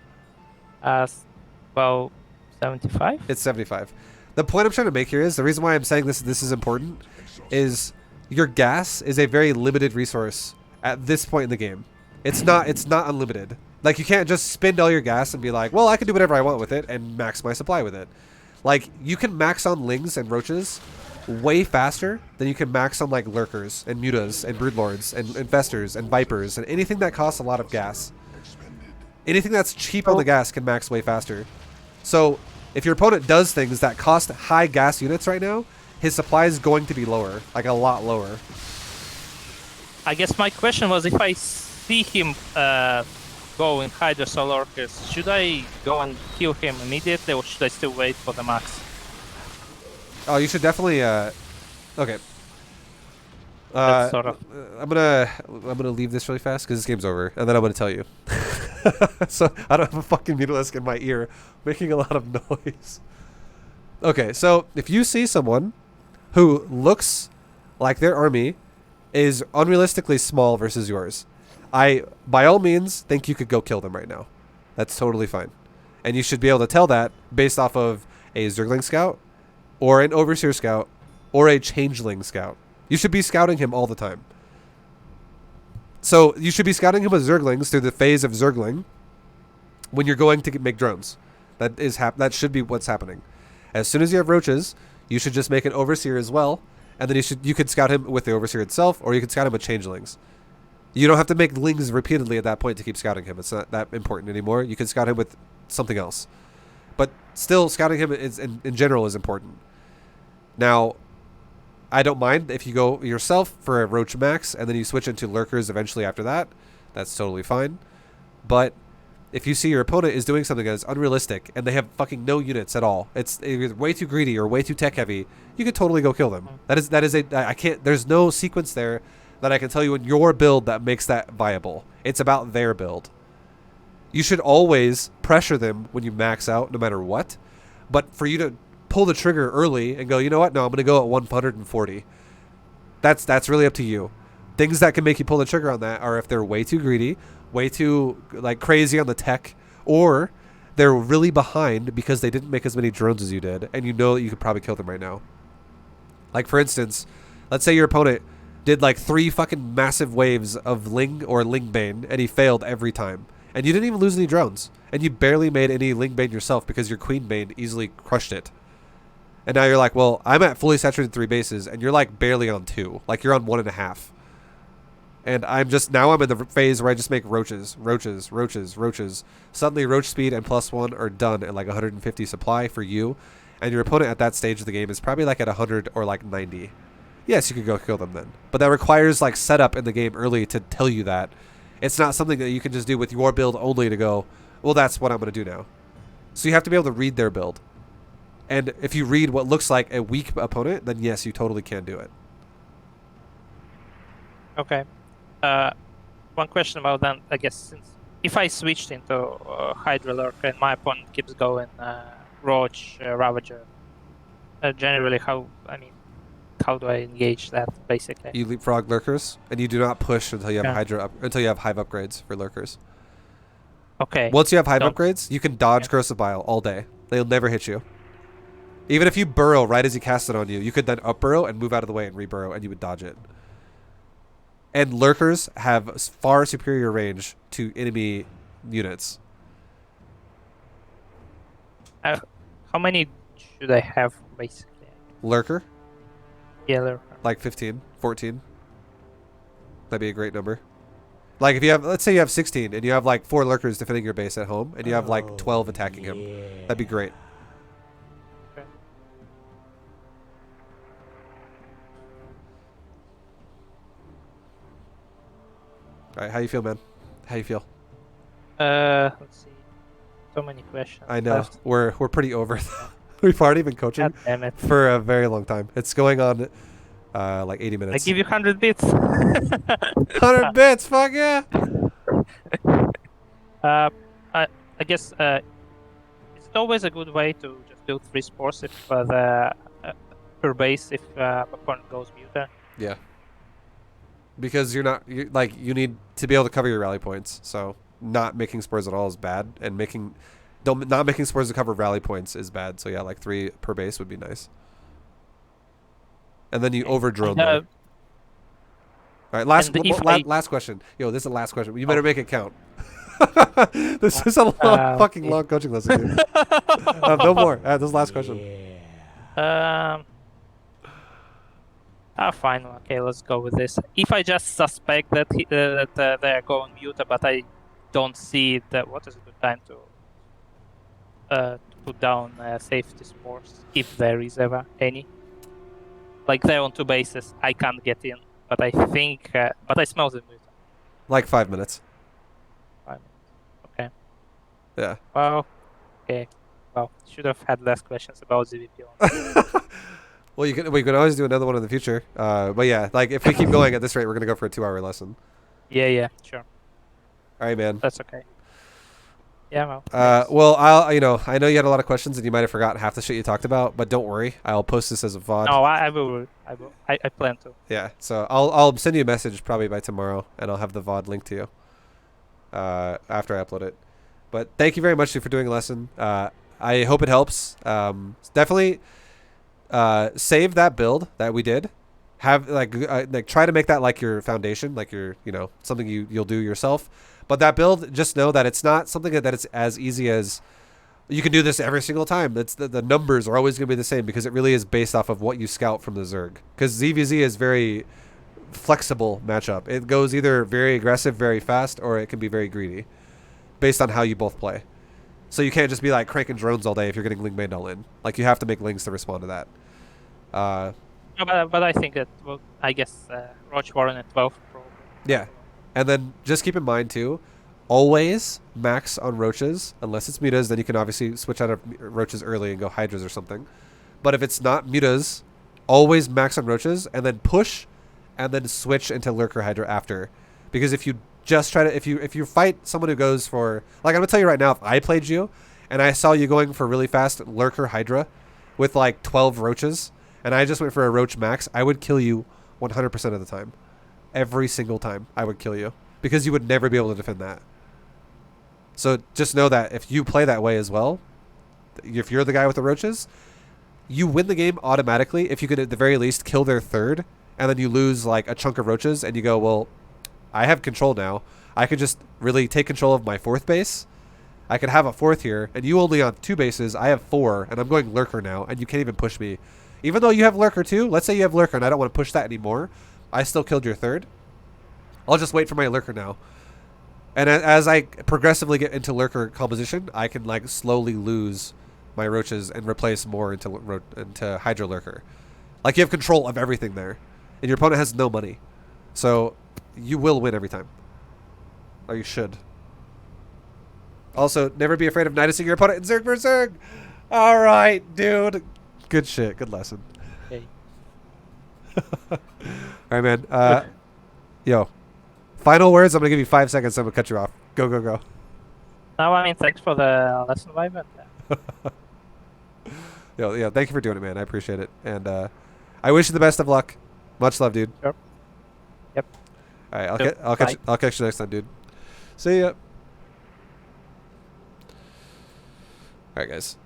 Well, 75. It's 75. The point I'm trying to make here is the reason why I'm saying this is important is your gas is a very limited resource at this point in the game. It's not unlimited. Like you can't just spend all your gas and be like, well, I can do whatever I want with it and max my supply with it. Like you can max on Lings and Roaches way faster than you can max on like Lurkers and Mutas and Broodlords and Infestors and Vipers and anything that costs a lot of gas. Anything that's cheap on the gas can max way faster. So if your opponent does things that cost high gas units right now, his supply is going to be lower, like a lot lower. I guess my question was, if I see him go in Hydras or Lurkers, should I go and kill him immediately, or should I still wait for the max? Oh, you should definitely. Okay. Sort of. I'm gonna leave this really fast because this game's over, and then I'm gonna tell you. So I don't have a fucking Mutalisk in my ear making a lot of noise. Okay, so if you see someone who looks like their army is unrealistically small versus yours, I by all means think you could go kill them right now. That's totally fine, and you should be able to tell that based off of a Zergling scout, or an Overseer scout, or a Changeling scout. You should be scouting him all the time. So you should be scouting him with Zerglings through the phase of Zergling when you're going to make drones. That should be what's happening. As soon as you have Roaches, you should just make an Overseer as well, and then you could scout him with the Overseer itself, or you could scout him with Changelings. You don't have to make Lings repeatedly at that point to keep scouting him. It's not that important anymore. You can scout him with something else. But still, scouting him is, in general is important. Now, I don't mind if you go yourself for a Roach max and then you switch into Lurkers eventually after that. That's totally fine. But if you see your opponent is doing something that is unrealistic and they have fucking no units at all, it's either way too greedy or way too tech heavy, you could totally go kill them. There's no sequence there that I can tell you in your build that makes that viable. It's about their build. You should always pressure them when you max out no matter what. But for you to pull the trigger early and go, you know what? No, I'm going to go at 140. That's really up to you. Things that can make you pull the trigger on that are if they're way too greedy, way too like crazy on the tech, or they're really behind because they didn't make as many drones as you did, and you know that you could probably kill them right now. Like for instance, let's say your opponent did like 3 fucking massive waves of Ling or Lingbane, and he failed every time, and you didn't even lose any drones, and you barely made any Lingbane yourself because your Queenbane easily crushed it. And now you're like, well, I'm at fully saturated 3 bases, and you're like barely on 2. Like you're on 1.5. And I'm in the phase where I just make roaches. Suddenly roach speed and +1 are done at like 150 supply for you. And your opponent at that stage of the game is probably like at 100 or like 90. Yes, you could go kill them then. But that requires like setup in the game early to tell you that. It's not something that you can just do with your build only to go, well, that's what I'm going to do now. So you have to be able to read their build. And if you read what looks like a weak opponent, then yes, you totally can do it. Okay. One question about that, I guess, since if I switched into Hydra Lurker and my opponent keeps going Roach, Ravager, generally how do I engage that, basically? You leapfrog Lurkers, and you do not push until you have Yeah. until you have Hive upgrades for Lurkers. Okay. Once you have Hive upgrades, you can dodge Corrosive Bile all day. They'll never hit you. Even if you burrow right as he casts it on you, you could then up burrow and move out of the way and re-burrow, and you would dodge it. And Lurkers have far superior range to enemy units. How many should I have, basically? Lurker? Yeah, Lurker. Like 15, 14. That'd be a great number. Like if you have, let's say you have 16 and you have like 4 Lurkers defending your base at home and you have like 12 attacking him. That'd be great. Okay. All right, how you feel, man? How you feel? Let's see. So many questions. I know. Left. We're pretty over. We've already been coaching God damn it. for a very long time. It's going on like 80 I minutes. give you 100 bits. 100 bits, fuck yeah! I guess it's always a good way to just build 3 spores if the per base if opponent goes muta. Yeah. Because you need to be able to cover your rally points. So not making spores at all is bad, and not making spores to cover rally points is bad. So yeah, like 3 per base would be nice. And then you over drone them. All right, last question. Yo, this is the last question. You better make it count. This is a fucking long coaching lesson, dude. No more. This is the last question. Fine. Okay, let's go with this. If I just suspect that they are going muta, but I don't see that, what is a good time to put down safety spores, if there is ever any? Like they're on 2 bases, I can't get in, but I think, but I smell the muta. Like 5 minutes. 5 minutes. Okay. Yeah. Well, okay. Well, should have had less questions about ZvZ. Well, we can always do another one in the future. But yeah, like if we keep going at this rate, we're gonna go for a 2-hour lesson. Yeah, sure. All right, man. That's okay. Yeah, well. Well, I know you had a lot of questions and you might have forgotten half the shit you talked about, but don't worry, I'll post this as a VOD. No, I will. I plan to. Yeah, so I'll send you a message probably by tomorrow, and I'll have the VOD linked to you after I upload it. But thank you very much for doing a lesson. I hope it helps. Definitely save that build that we did. Have like try to make that like your foundation, like your something you'll do yourself. But that build, just know that it's not something that it's as easy as you can do this every single time. That's the numbers are always going to be the same because it really is based off of what you scout from the Zerg. Because ZvZ is very flexible matchup. It goes either very aggressive, very fast, or it can be very greedy, based on how you both play. So you can't just be like cranking drones all day if you're getting Ling Bane all in. Like you have to make Lings to respond to that. But I think that, well, I guess Roach Warren at 12 probably. Yeah. And then just keep in mind too, always max on roaches, unless it's mutas, then you can obviously switch out of roaches early and go hydras or something. But if it's not mutas, always max on roaches and then push and then switch into lurker hydra after. Because if you just try to, if you fight someone who goes for, like I'm gonna tell you right now, if I played you and I saw you going for really fast lurker hydra with like 12 roaches and I just went for a roach max, I would kill you 100% of the time. Every single time I would kill you because you would never be able to defend that. So just know that if you play that way as well, if you're the guy with the roaches, you win the game automatically if you could at the very least kill their third and then you lose like a chunk of roaches and you go, well, I have control now. I could just really take control of my 4th base. I could have a 4th here, and you only on 2 bases. I have 4, and I'm going Lurker now, and you can't even push me. Even though you have Lurker too, let's say you have Lurker, and I don't want to push that anymore. I still killed your 3rd. I'll just wait for my Lurker now. And as I progressively get into Lurker composition, I can like slowly lose my roaches and replace more into Hydro Lurker. Like you have control of everything there, and your opponent has no money, so you will win every time. Or you should. Also, never be afraid of nidusing your opponent in Zerg vs Zerg. All right, dude. Good shit. Good lesson. Okay. All right, man. Yo. Final words. I'm gonna give you 5 seconds. I'm gonna cut you off. Go, go, go. No, I mean, thanks for the lesson, ViBE. Yo, yeah. Thank you for doing it, man. I appreciate it, and I wish you the best of luck. Much love, dude. Sure. Yep. All right. I'll catch you next time, dude. See ya. All right, guys.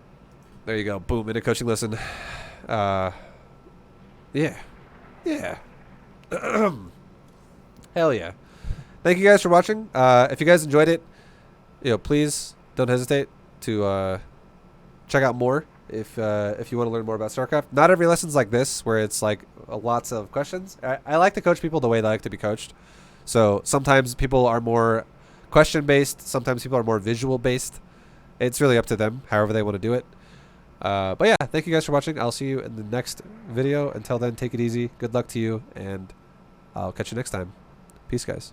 There you go. Boom. In a coaching lesson. Yeah. Yeah. Hell yeah. Thank you guys for watching. If you guys enjoyed it, please don't hesitate to check out more if you want to learn more about StarCraft. Not every lesson's like this, where it's like lots of questions. I like to coach people the way they like to be coached. So sometimes people are more question-based. Sometimes people are more visual-based. It's really up to them, however they want to do it. But yeah, thank you guys for watching. I'll see you in the next video. Until then, take it easy. Good luck to you, and I'll catch you next time. Peace, guys.